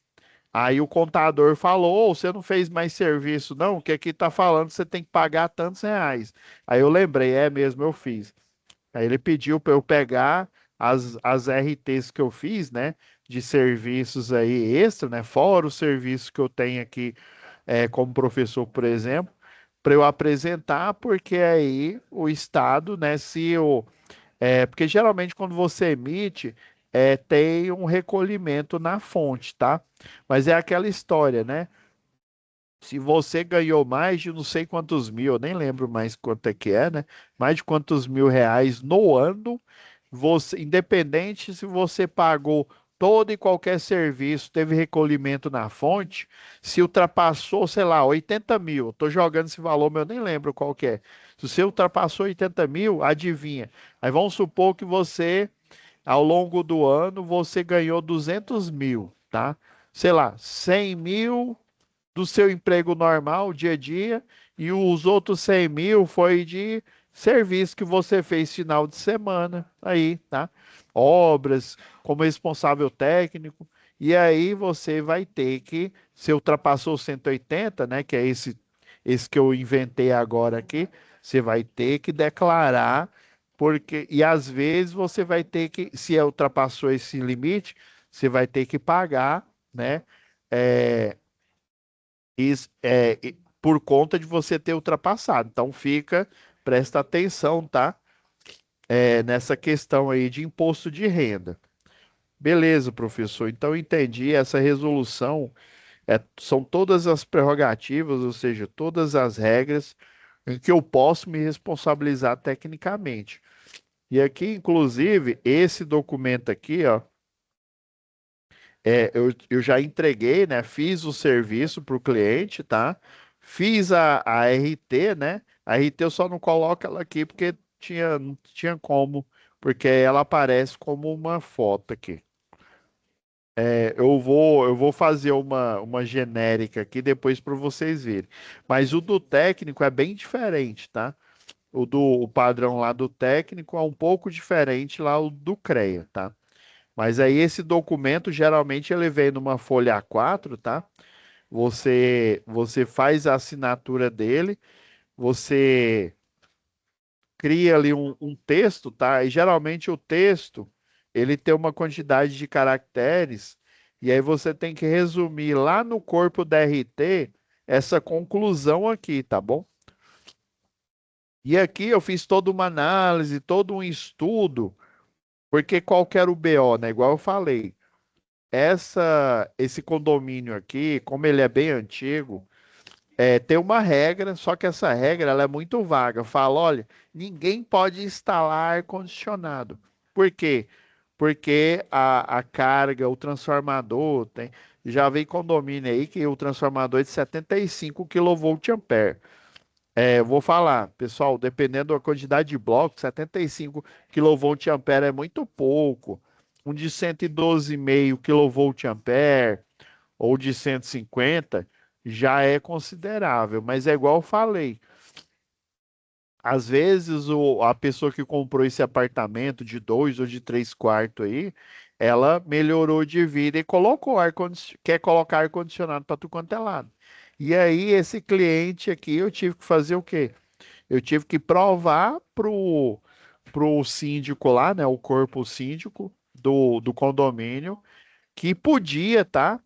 Aí o contador falou: "Ô, você não fez mais serviço, não? Que aqui tá falando que você tem que pagar tantos reais." Aí eu lembrei, é mesmo, eu fiz. Aí ele pediu para eu pegar as RTs que eu fiz, né? De serviços aí extra, né? Fora os serviços que eu tenho aqui como professor, por exemplo, para eu apresentar, porque aí o Estado, né? Se o porque geralmente quando você emite, tem um recolhimento na fonte, tá? Mas é aquela história, né? Se você ganhou mais de não sei quantos mil, eu nem lembro mais quanto é que é, né? Mais de quantos mil reais no ano, você, independente se você pagou todo e qualquer serviço, teve recolhimento na fonte, se ultrapassou, sei lá, 80 mil, eu tô jogando esse valor, mas eu nem lembro qual que é. Se você ultrapassou 80 mil, adivinha. Aí vamos supor que você, ao longo do ano, você ganhou 200 mil, tá? Sei lá, 100 mil do seu emprego normal, dia a dia, e os outros 100 mil foi de serviço que você fez final de semana, aí, tá? Obras, como responsável técnico, e aí você vai ter que, se ultrapassou 180, né, que é esse que eu inventei agora aqui, você vai ter que declarar, porque, e às vezes você vai ter que, se ultrapassou esse limite, você vai ter que pagar, né? é, por conta de você ter ultrapassado. Então presta atenção, tá? Nessa questão aí de imposto de renda. Beleza, professor. Então eu entendi essa resolução. São todas as prerrogativas, ou seja, todas as regras em que eu posso me responsabilizar tecnicamente. E aqui, inclusive, esse documento aqui, ó, eu já entreguei, né? Fiz o serviço para o cliente, tá? Fiz a RT, né? A RT eu só não coloco ela aqui porque não tinha como, porque ela aparece como uma foto aqui. Eu vou fazer uma genérica aqui depois para vocês verem. Mas o do técnico é bem diferente, tá? O padrão lá do técnico é um pouco diferente lá o do CREA, tá? Mas aí esse documento geralmente ele vem numa folha A4, tá? Você faz a assinatura dele, você cria ali um texto, tá? E geralmente o texto ele tem uma quantidade de caracteres e aí você tem que resumir lá no corpo da RT essa conclusão aqui, tá bom? E aqui eu fiz toda uma análise, todo um estudo, porque qual que era o BO, né? Igual eu falei, esse condomínio aqui, como ele é bem antigo, tem uma regra, só que essa regra ela é muito vaga. Fala, olha, ninguém pode instalar ar-condicionado. Por quê? Porque a carga, o transformador, já vem condomínio aí que o transformador é de 75 kVA. Eu vou falar, pessoal, dependendo da quantidade de blocos, 75 kVA é muito pouco. Um de 112,5 kVA ou de 150 já é considerável, mas é igual eu falei. Às vezes a pessoa que comprou esse apartamento de 2 ou de 3 quartos aí, ela melhorou de vida e quer colocar ar-condicionado para tudo quanto é lado. E aí, esse cliente aqui, eu tive que fazer o quê? Eu tive que provar pro síndico lá, né, o corpo síndico do condomínio, que podia, tá?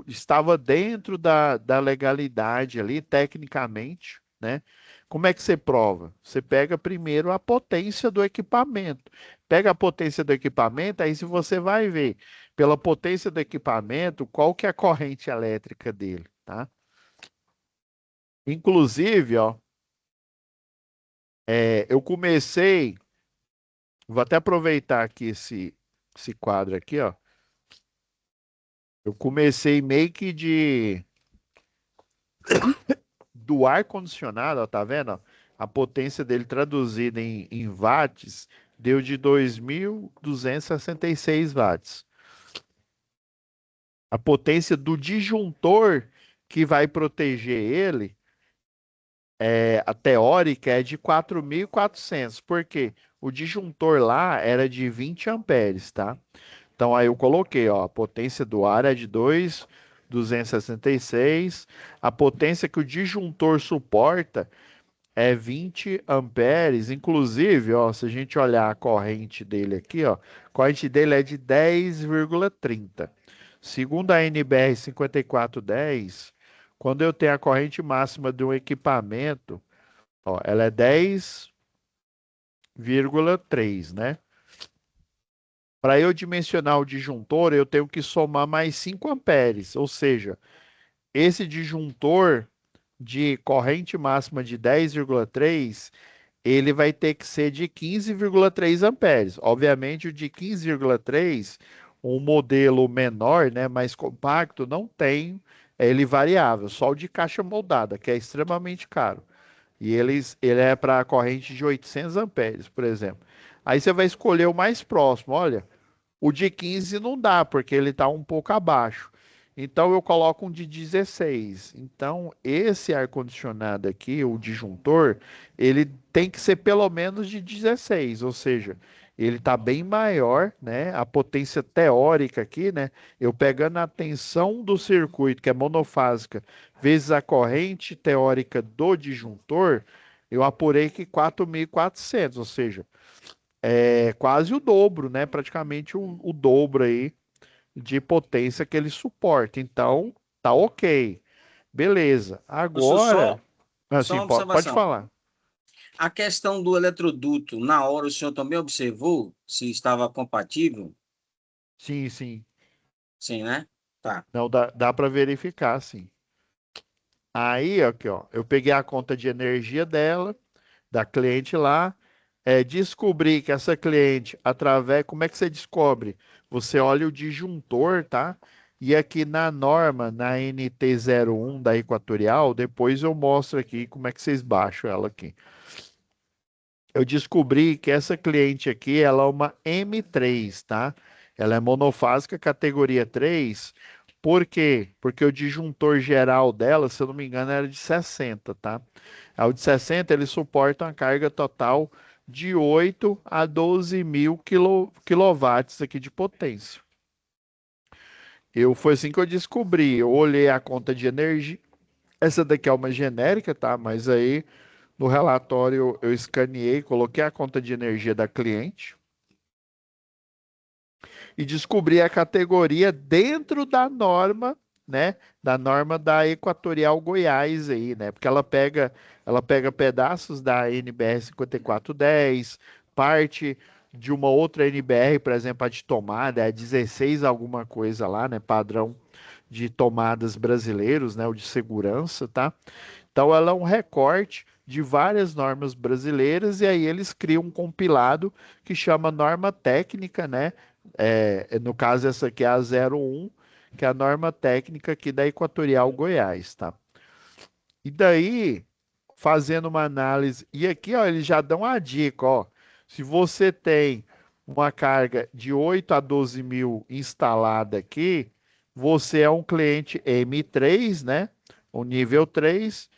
Estava dentro da legalidade ali, tecnicamente, né? Como é que você prova? Você pega primeiro a potência do equipamento. Pega a potência do equipamento, aí se você vai ver pela potência do equipamento, qual que é a corrente elétrica dele, tá? Inclusive, ó, eu comecei, vou até aproveitar aqui esse quadro aqui, ó. Eu comecei meio que do ar-condicionado, ó, tá vendo? Ó? A potência dele traduzida em watts deu de 2.266 watts. A potência do disjuntor que vai proteger ele, a teórica, é de 4.400. Por quê? O disjuntor lá era de 20 amperes, tá? Então aí eu coloquei, ó, a potência do ar é de 2.266. A potência que o disjuntor suporta é 20 amperes. Inclusive, ó, se a gente olhar a corrente dele aqui, ó, a corrente dele é de 10,30. Segundo a NBR 5410, quando eu tenho a corrente máxima de um equipamento, ó, ela é 10,3, né? Para eu dimensionar o disjuntor, eu tenho que somar mais 5 amperes, ou seja, esse disjuntor de corrente máxima de 10,3, ele vai ter que ser de 15,3 amperes. Obviamente, o de 15,3, um modelo menor, né, mais compacto, não tem ele variável, só o de caixa moldada, que é extremamente caro. E ele é para corrente de 800 amperes, por exemplo. Aí você vai escolher o mais próximo. Olha, o de 15 não dá, porque ele está um pouco abaixo. Então eu coloco um de 16. Então esse ar-condicionado aqui, o disjuntor, ele tem que ser pelo menos de 16, ou seja, ele está bem maior, né? A potência teórica aqui, né? Eu pegando a tensão do circuito, que é monofásica, vezes a corrente teórica do disjuntor, eu apurei que 4.400, ou seja, é quase o dobro, né? Praticamente o dobro aí de potência que ele suporta. Então, tá ok. Beleza. Professor, Agora, só assim, uma pode observação. falar. A questão do eletroduto, na hora o senhor também observou se estava compatível? Sim, sim. Sim, né? Tá. Não dá para verificar, sim. Aí, aqui, ó, eu peguei a conta de energia dela, da cliente lá, descobri que essa cliente, através, como é que você descobre? Você olha o disjuntor, tá? E aqui na norma, na NT01 da Equatorial, depois eu mostro aqui como é que vocês baixam ela aqui. Eu descobri que essa cliente aqui, ela é uma M3, tá? Ela é monofásica categoria 3. Por quê? Porque o disjuntor geral dela, se eu não me engano, era de 60, tá? O de 60, ele suporta uma carga total de 8 a 12 mil quilowatts aqui de potência. Foi assim que eu descobri. Eu olhei a conta de energia. Essa daqui é uma genérica, tá? Mas aí no relatório eu escaneei, coloquei a conta de energia da cliente e descobri a categoria dentro da norma, né? Da norma da Equatorial Goiás aí, né? Porque ela pega pedaços da NBR 5410, parte de uma outra NBR, por exemplo, a de tomada, é 16 alguma coisa lá, né? Padrão de tomadas brasileiros, né? O de segurança, tá? Então ela é um recorte de várias normas brasileiras e aí eles criam um compilado que chama norma técnica, né? No caso essa aqui é a 01, que é a norma técnica aqui da Equatorial Goiás, tá? E daí, fazendo uma análise, e aqui, ó, eles já dão a dica, ó, se você tem uma carga de 8 a 12 mil instalada aqui, você é um cliente M3, né? O nível 3,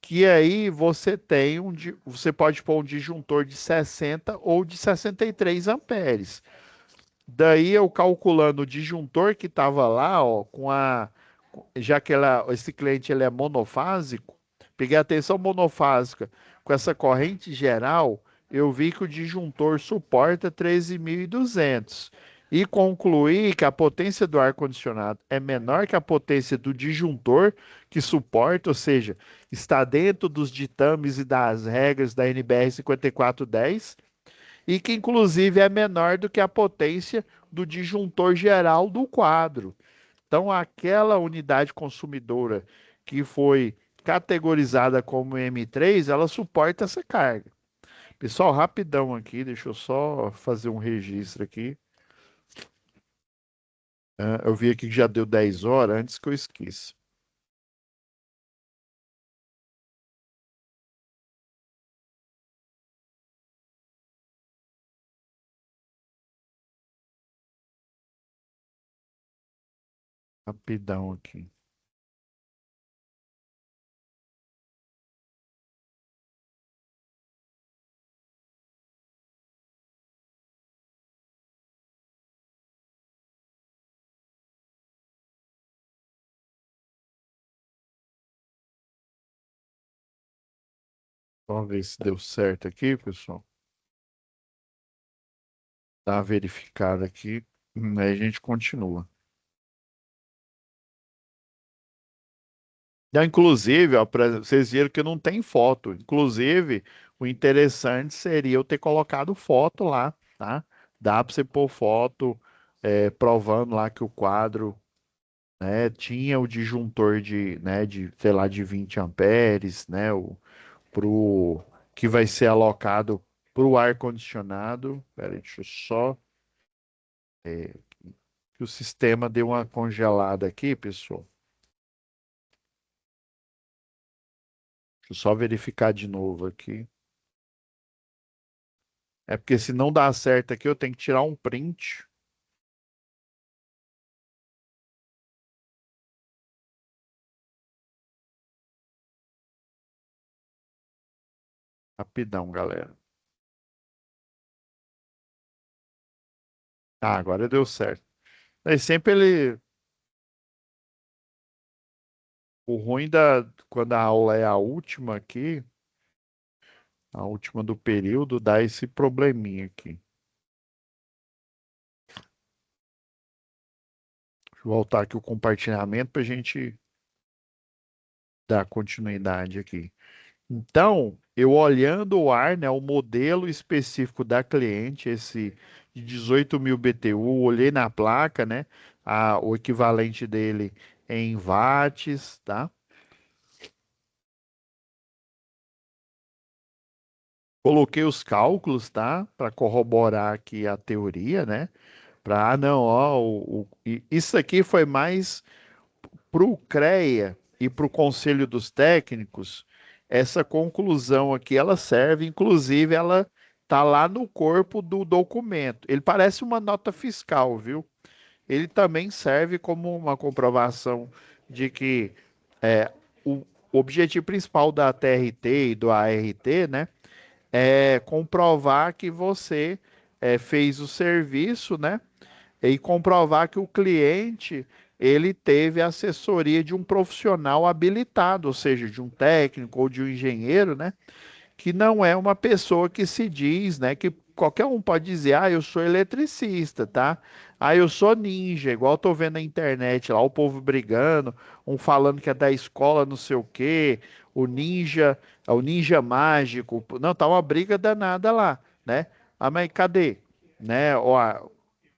que aí você pode pôr um disjuntor de 60 ou de 63 amperes. Daí eu calculando o disjuntor que estava lá, ó, já que esse cliente ele é monofásico, peguei a tensão monofásica com essa corrente geral, eu vi que o disjuntor suporta 13.200 e concluí que a potência do ar-condicionado é menor que a potência do disjuntor que suporta, ou seja, está dentro dos ditames e das regras da NBR 5410 e que inclusive é menor do que a potência do disjuntor geral do quadro. Então, aquela unidade consumidora que foi categorizada como M3, ela suporta essa carga. Pessoal, rapidão aqui, deixa eu só fazer um registro aqui. Eu vi aqui que já deu 10 horas, antes que eu esqueça. Rapidão aqui. Vamos ver se deu certo aqui, pessoal. Dá uma verificada aqui, aí a gente continua. Inclusive, ó, vocês viram que não tem foto. Inclusive, o interessante seria eu ter colocado foto lá, tá? Dá para você pôr foto, provando lá que o quadro, né, tinha o disjuntor sei lá, de 20 amperes, né? Pro, que vai ser alocado para o ar-condicionado. Peraí, deixa eu só. Que o sistema deu uma congelada aqui, pessoal. Deixa eu só verificar de novo aqui. É porque se não dá certo aqui, eu tenho que tirar um print. Rapidão, galera. Agora deu certo. Aí sempre ele. O ruim quando a aula é a última aqui, a última do período, dá esse probleminha aqui. Deixa eu voltar aqui o compartilhamento para a gente dar continuidade aqui. Então, eu olhando o ar, né, o modelo específico da cliente, esse de 18 mil BTU, olhei na placa, né, o equivalente dele em watts, tá? Coloquei os cálculos, tá? Para corroborar aqui a teoria, né? Não, ó, isso aqui foi mais para o CREA e para o Conselho dos Técnicos. Essa conclusão aqui, ela serve, inclusive, ela tá lá no corpo do documento. Ele parece uma nota fiscal, viu? Ele também serve como uma comprovação de que o objetivo principal da TRT e do ART, né, é comprovar que você fez o serviço, né, e comprovar que o cliente ele teve assessoria de um profissional habilitado, ou seja, de um técnico ou de um engenheiro, né, que não é uma pessoa que se diz, né, que qualquer um pode dizer, ah, eu sou eletricista, tá? Ah, eu sou ninja, igual eu tô vendo na internet lá, o povo brigando, um falando que é da escola não sei o quê, o ninja, é o ninja mágico. Não, tá uma briga danada lá, né? Ah, mas cadê? Né? Ó,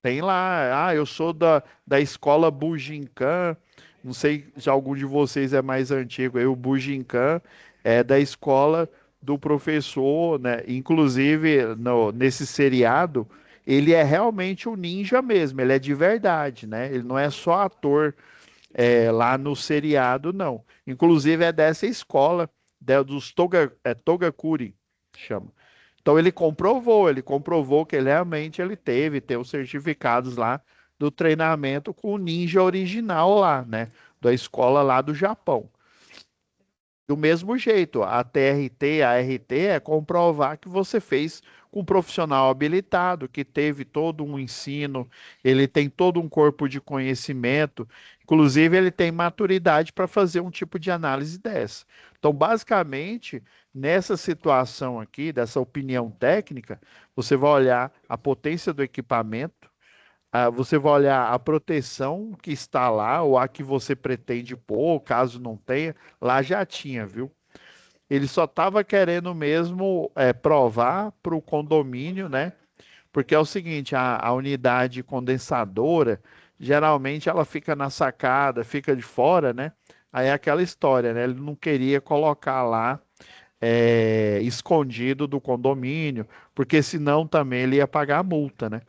tem lá, ah, eu sou da escola Bujinkan, não sei se algum de vocês é mais antigo, aí o Bujinkan é da escola do professor, né? Inclusive, nesse seriado, ele é realmente um ninja mesmo, ele é de verdade, né? Ele não é só ator lá no seriado, não. Inclusive é dessa escola, dos Togakuri, chama. Então ele comprovou que ele realmente tem os certificados lá do treinamento com o ninja original lá, né? Da escola lá do Japão. Do mesmo jeito, a TRT, a RT é comprovar que você fez com um profissional habilitado, que teve todo um ensino, ele tem todo um corpo de conhecimento, inclusive ele tem maturidade para fazer um tipo de análise dessa. Então, basicamente, nessa situação aqui, dessa opinião técnica, você vai olhar a potência do equipamento, você vai olhar a proteção que está lá, ou a que você pretende pôr, caso não tenha, lá já tinha, viu? Ele só estava querendo mesmo provar para o condomínio, né? Porque é o seguinte, a unidade condensadora, geralmente ela fica na sacada, fica de fora, né? Aí é aquela história, né? Ele não queria colocar lá escondido do condomínio, porque senão também ele ia pagar a multa, né?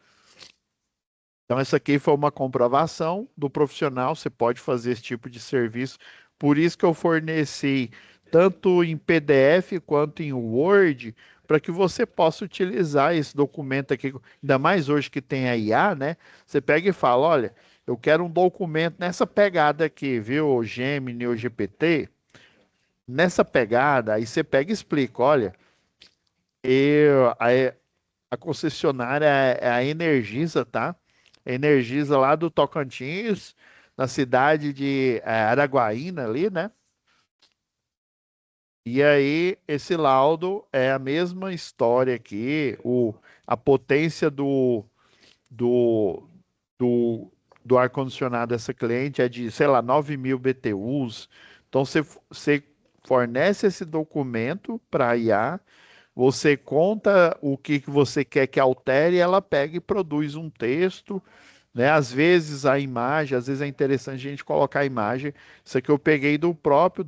Então, essa aqui foi uma comprovação do profissional. Você pode fazer esse tipo de serviço. Por isso que eu forneci tanto em PDF quanto em Word, para que você possa utilizar esse documento aqui, ainda mais hoje que tem a IA, né? Você pega e fala: olha, eu quero um documento nessa pegada aqui, viu? O Gemini ou GPT. Nessa pegada, aí você pega e explica: olha, a concessionária é a Energisa, tá? Energisa lá do Tocantins, na cidade de Araguaína ali, né? E aí, esse laudo é a mesma história aqui, a potência do, do, do ar-condicionado dessa cliente é de, sei lá, 9.000 BTUs. Então, você fornece esse documento para a IA, você conta o que você quer que altere, e ela pega e produz um texto, né? Às vezes a imagem, às vezes é interessante a gente colocar a imagem. Isso aqui eu peguei do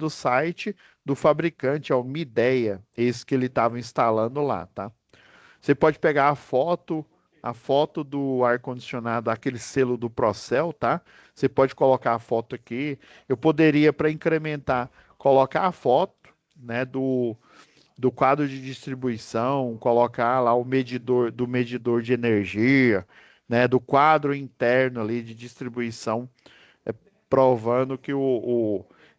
site do fabricante, é o Midea, esse que ele estava instalando lá, tá? Você pode pegar a foto do ar-condicionado, aquele selo do Procel, tá? Você pode colocar a foto aqui. Eu poderia, para incrementar, colocar a foto, né, do quadro de distribuição, colocar lá o medidor de energia, né, do quadro interno ali de distribuição, provando que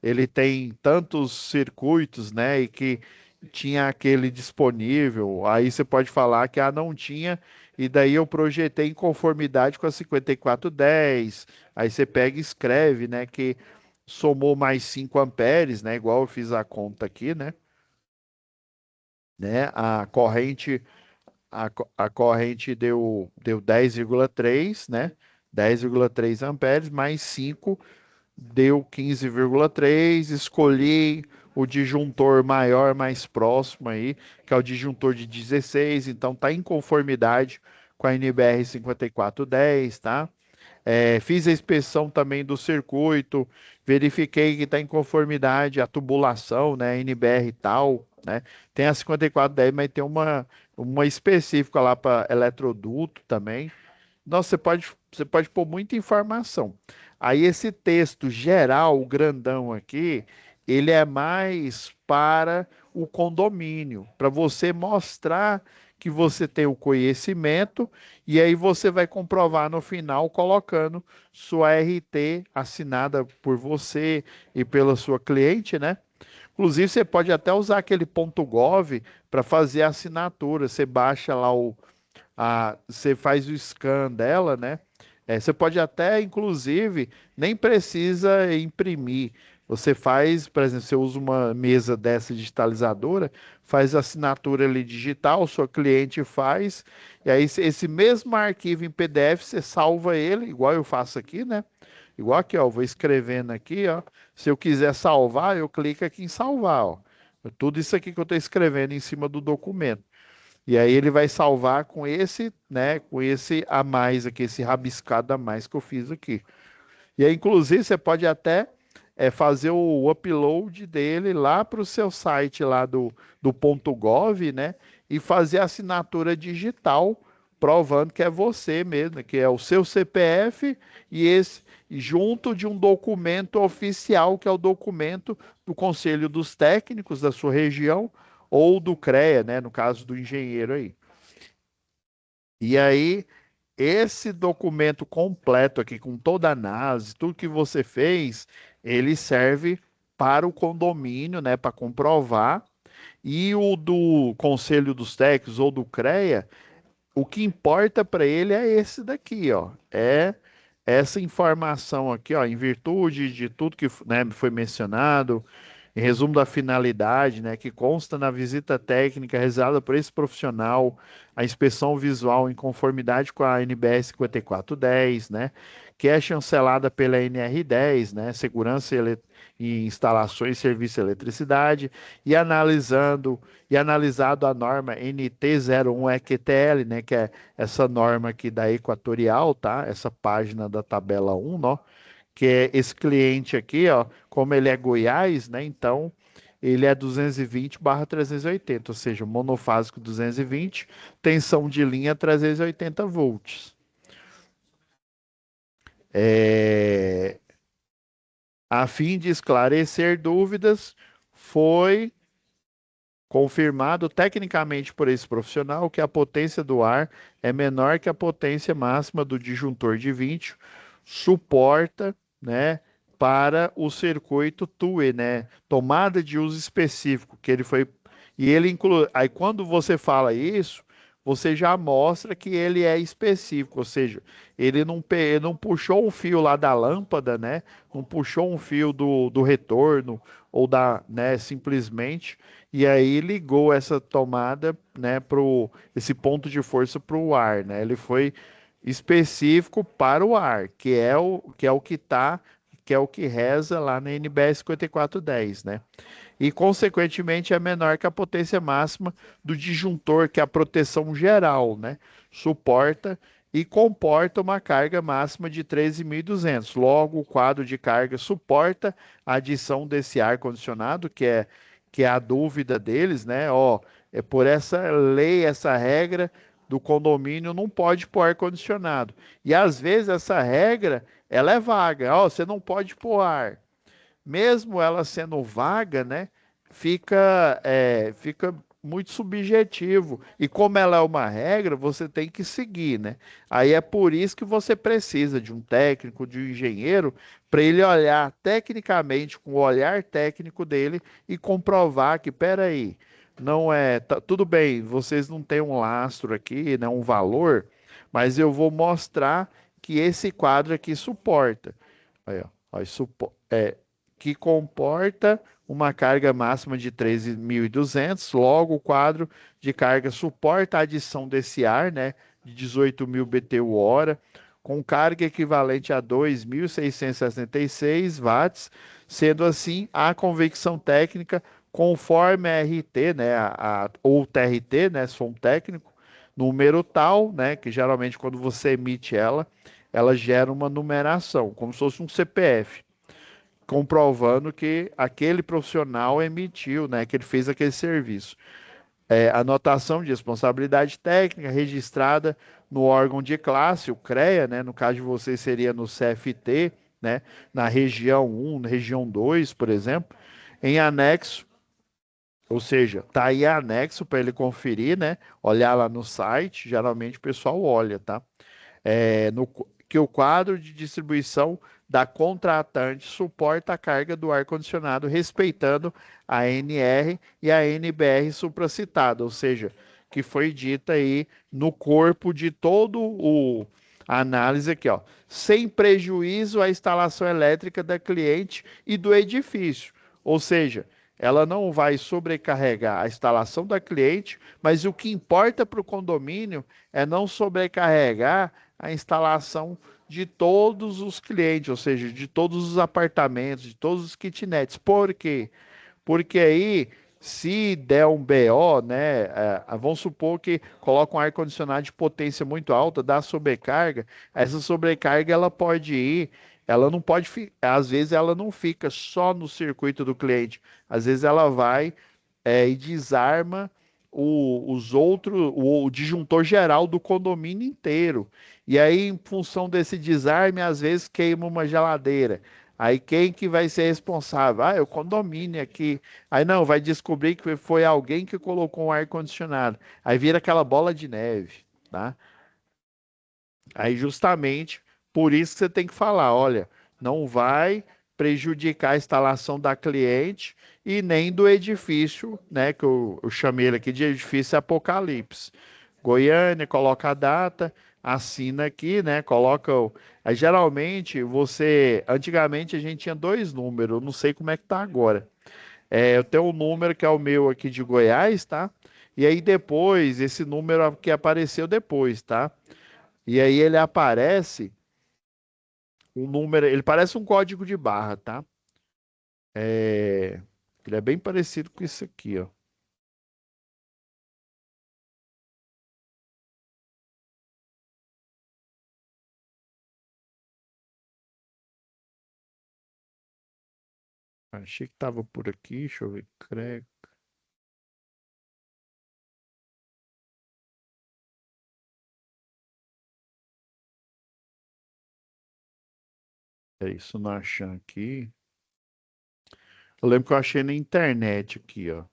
ele tem tantos circuitos, né, e que tinha aquele disponível. Aí você pode falar que não tinha, e daí eu projetei em conformidade com a 5410. Aí você pega e escreve, né, que somou mais 5 amperes, né, igual eu fiz a conta aqui, né? A corrente deu 10,3, né? 10,3 amperes mais 5 deu 15,3. Escolhi o disjuntor maior mais próximo aí, que é o disjuntor de 16, então tá em conformidade com a NBR 5410, tá? Fiz a inspeção também do circuito, verifiquei que está em conformidade a tubulação, né, NBR e tal, né? Tem a 5410, mas tem uma específica lá para eletroduto também. Nossa, você pode pôr muita informação. Aí esse texto geral, o grandão aqui, ele é mais para o condomínio, para você mostrar que você tem o conhecimento, e aí você vai comprovar no final colocando sua RT assinada por você e pela sua cliente, né? Inclusive, você pode até usar aquele .gov para fazer a assinatura. Você baixa lá você faz o scan dela, né? Você pode até, inclusive, nem precisa imprimir. Você faz, por exemplo, você usa uma mesa dessa digitalizadora, faz a assinatura ali digital, sua cliente faz, e aí esse mesmo arquivo em PDF, você salva ele, igual eu faço aqui, né? Igual aqui, ó, eu vou escrevendo aqui, ó. Se eu quiser salvar, eu clico aqui em salvar, ó. Tudo isso aqui que eu estou escrevendo em cima do documento. E aí ele vai salvar com esse, né, com esse a mais aqui, esse rabiscado a mais que eu fiz aqui. E aí, inclusive, você pode até fazer o upload dele lá para o seu site lá do .gov, né, e fazer a assinatura digital, provando que é você mesmo, que é o seu CPF e esse junto de um documento oficial, que é o documento do Conselho dos Técnicos da sua região, ou do CREA, né, no caso do engenheiro aí. E aí, esse documento completo aqui, com toda a análise, tudo que você fez, ele serve para o condomínio, né, para comprovar. E o do Conselho dos Técnicos ou do CREA, o que importa para ele é esse daqui, ó. É essa informação aqui, ó, em virtude de tudo que, né, foi mencionado, em resumo da finalidade, né, que consta na visita técnica realizada por esse profissional, a inspeção visual em conformidade com a NBR 5410, né, que é chancelada pela NR10, né, Segurança e Instalações e Serviço de Eletricidade, e analisado a norma NT01-EQTL, né, que é essa norma aqui da Equatorial, tá? Essa página da tabela 1, ó, que é esse cliente aqui, ó, como ele é Goiás, né? Então ele é 220/380, ou seja, monofásico 220, tensão de linha 380 volts. A fim de esclarecer dúvidas, foi confirmado tecnicamente por esse profissional que a potência do ar é menor que a potência máxima do disjuntor de 20, suporta, né, para o circuito TUE, né, tomada de uso específico, que ele foi, e ele inclui, aí quando você fala isso, você já mostra que ele é específico, ou seja, ele não puxou um fio lá da lâmpada, né, não puxou um fio do retorno, ou né, simplesmente, e aí ligou essa tomada, né, esse ponto de força para o ar, né? Ele foi específico para o ar, que é o que reza lá na NBR 5410, né? E consequentemente é menor que a potência máxima do disjuntor, que é a proteção geral, né? Suporta e comporta uma carga máxima de 13.200. Logo, o quadro de carga suporta a adição desse ar condicionado, que é a dúvida deles, né? Ó, é por essa lei, essa regra do condomínio não pode pôr ar condicionado. E às vezes essa regra, ela é vaga. Ó, você não pode pôr ar. Mesmo ela sendo vaga, né? Fica muito subjetivo. E como ela é uma regra, você tem que seguir, né? Aí é por isso que você precisa de um técnico, de um engenheiro, para ele olhar tecnicamente, com o olhar técnico dele e comprovar que, peraí, não é. Tudo bem, vocês não têm um lastro aqui, né, um valor, mas eu vou mostrar que esse quadro aqui suporta. Aí, ó, que comporta uma carga máxima de 13.200, logo o quadro de carga suporta a adição desse ar, né, de 18.000 BTU/hora, com carga equivalente a 2.666 watts, sendo assim a convecção técnica conforme a RT, né, ou TRT, né, se for um técnico, número tal, né, que geralmente quando você emite ela gera uma numeração, como se fosse um CPF, comprovando que aquele profissional emitiu, né, que ele fez aquele serviço. Anotação de responsabilidade técnica registrada no órgão de classe, o CREA, né, no caso de vocês seria no CFT, né, na região 1, na região 2, por exemplo, em anexo Ou seja, tá aí anexo para ele conferir, né? Olhar lá no site, geralmente o pessoal olha, tá? Que o quadro de distribuição da contratante suporta a carga do ar-condicionado, respeitando a NR e a NBR supracitada, ou seja, que foi dita aí no corpo de todo o a análise aqui, ó, sem prejuízo à instalação elétrica da cliente e do edifício. Ou seja, ela não vai sobrecarregar a instalação da cliente, mas o que importa para o condomínio é não sobrecarregar a instalação de todos os clientes, ou seja, de todos os apartamentos, de todos os kitnets. Por quê? Porque aí, se der um BO, né, vamos supor que coloca um ar-condicionado de potência muito alta, dá sobrecarga, essa sobrecarga ela pode ir, ela não pode, às vezes ela não fica só no circuito do cliente, às vezes ela vai e desarma os outros, o disjuntor geral do condomínio inteiro. E aí, em função desse desarme, às vezes queima uma geladeira. Aí quem que vai ser responsável? Ah, é o condomínio aqui. Aí não, vai descobrir que foi alguém que colocou um ar-condicionado. Aí vira aquela bola de neve, tá? Aí justamente por isso que você tem que falar, olha, não vai prejudicar a instalação da cliente e nem do edifício, né? Que eu chamei ele aqui de edifício Apocalipse. Goiânia, coloca a data, assina aqui, né? Coloca. Aí, geralmente antigamente a gente tinha dois números, eu não sei como é que tá agora. Eu tenho um número que é o meu aqui de Goiás, tá? E aí depois, esse número que apareceu depois, tá? E aí ele aparece um número, ele parece um código de barra, tá? É, ele é bem parecido com isso aqui, ó. Achei que tava por aqui, deixa eu ver. É isso, não achando aqui. Eu lembro que eu achei na internet aqui, ó.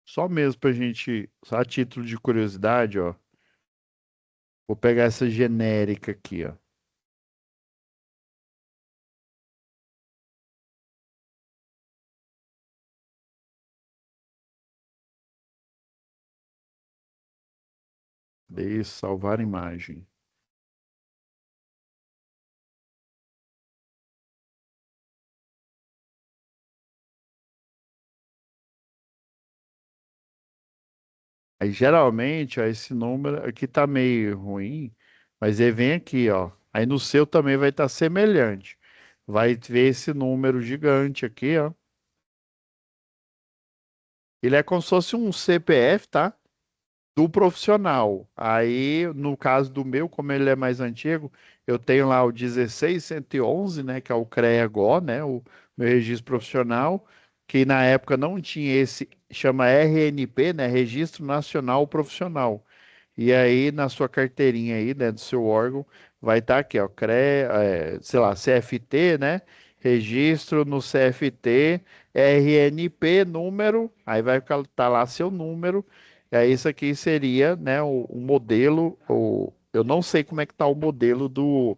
Só mesmo pra gente, só a título de curiosidade, ó. Vou pegar essa genérica aqui, ó. Deixa salvar imagem. Aí geralmente, ó, esse número aqui tá meio ruim, mas ele vem aqui, ó. Aí no seu também vai estar semelhante. Vai ver esse número gigante aqui, ó. Ele é como se fosse um CPF, tá? Do profissional. Aí, no caso do meu, como ele é mais antigo, eu tenho lá o 16111, né, que é o CREA-GO, né, o meu registro profissional, que na época não tinha esse, chama RNP, né, Registro Nacional Profissional. E aí, na sua carteirinha aí, né, do seu órgão, vai estar aqui, ó, sei lá, CFT, né? Registro no CFT, RNP, número, aí vai estar lá seu número, e aí isso aqui seria, né, o modelo, eu não sei como é que tá o modelo do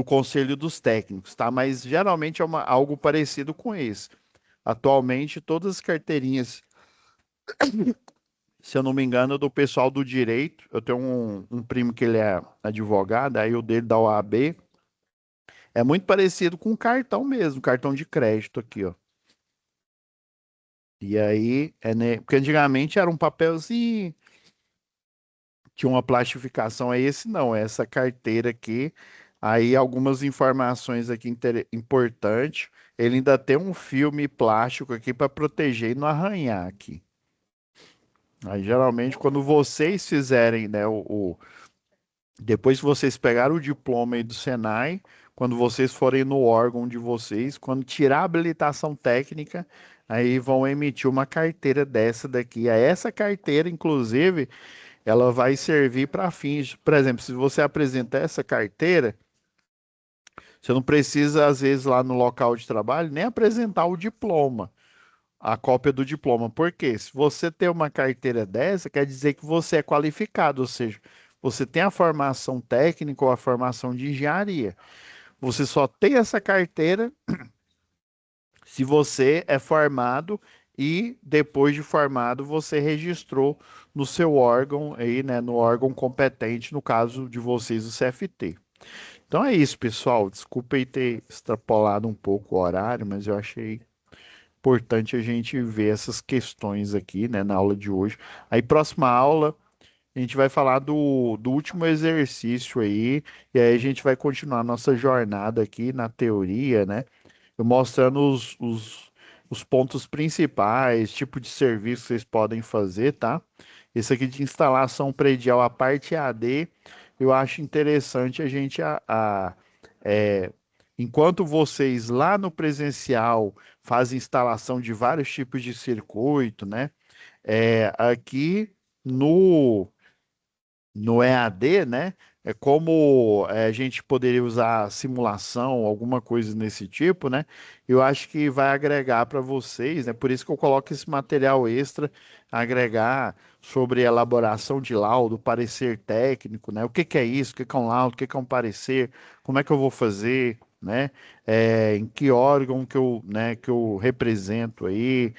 Conselho dos Técnicos, tá? Mas geralmente é algo parecido com esse. Atualmente, todas as carteirinhas, se eu não me engano, do pessoal do direito. Eu tenho um primo que ele é advogado, aí o dele da OAB. É muito parecido com cartão mesmo, cartão de crédito aqui, ó. E aí, né, porque antigamente era um papelzinho, tinha uma plastificação, é esse não, é essa carteira aqui. Aí algumas informações aqui importantes. Ele ainda tem um filme plástico aqui para proteger e não arranhar aqui. Aí geralmente quando vocês fizerem, né, Depois que vocês pegaram o diploma aí do Senai, quando vocês forem no órgão de vocês, quando tirar a habilitação técnica, aí vão emitir uma carteira dessa daqui. Essa carteira, inclusive, ela vai servir para fins, por exemplo, se você apresentar essa carteira, você não precisa, às vezes, lá no local de trabalho, nem apresentar o diploma, a cópia do diploma. Por quê? Se você tem uma carteira dessa, quer dizer que você é qualificado, ou seja, você tem a formação técnica ou a formação de engenharia. Você só tem essa carteira se você é formado e depois de formado você registrou no seu órgão aí, né, no órgão competente, no caso de vocês, o CFT. Então é isso, pessoal. Desculpa aí ter extrapolado um pouco o horário, mas eu achei importante a gente ver essas questões aqui, né, na aula de hoje. Aí, próxima aula, a gente vai falar do último exercício aí, e aí a gente vai continuar nossa jornada aqui na teoria, né? Eu mostrando os pontos principais, tipo de serviço que vocês podem fazer, tá? Esse aqui de instalação predial, a parte AD, eu acho interessante a gente, é, enquanto vocês lá no presencial fazem instalação de vários tipos de circuito, né? Aqui no EAD, né? É como a gente poderia usar simulação, alguma coisa nesse tipo, né? Eu acho que vai agregar para vocês, né? Por isso que eu coloco esse material extra, agregar sobre elaboração de laudo, parecer técnico, né? O que que é isso? O que que é um laudo? O que que é um parecer? Como é que eu vou fazer? Né? Em que órgão que eu represento aí?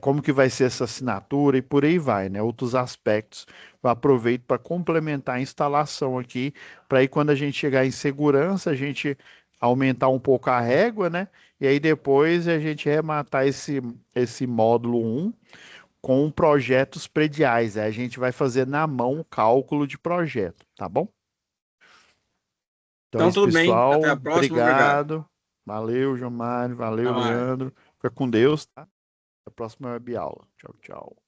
Como que vai ser essa assinatura e por aí vai, né? Outros aspectos eu aproveito para complementar a instalação aqui, para aí quando a gente chegar em segurança, a gente aumentar um pouco a régua, né? E aí depois a gente rematar esse módulo 1 com projetos prediais. Aí a gente vai fazer na mão o cálculo de projeto, tá bom? Então é Então, isso, tudo bem. Até pessoal. a próxima. Obrigado. Obrigado. Valeu, Gilmar. Até Valeu, mais. Leandro. Fica com Deus, tá? Até a próxima web aula. Tchau, tchau.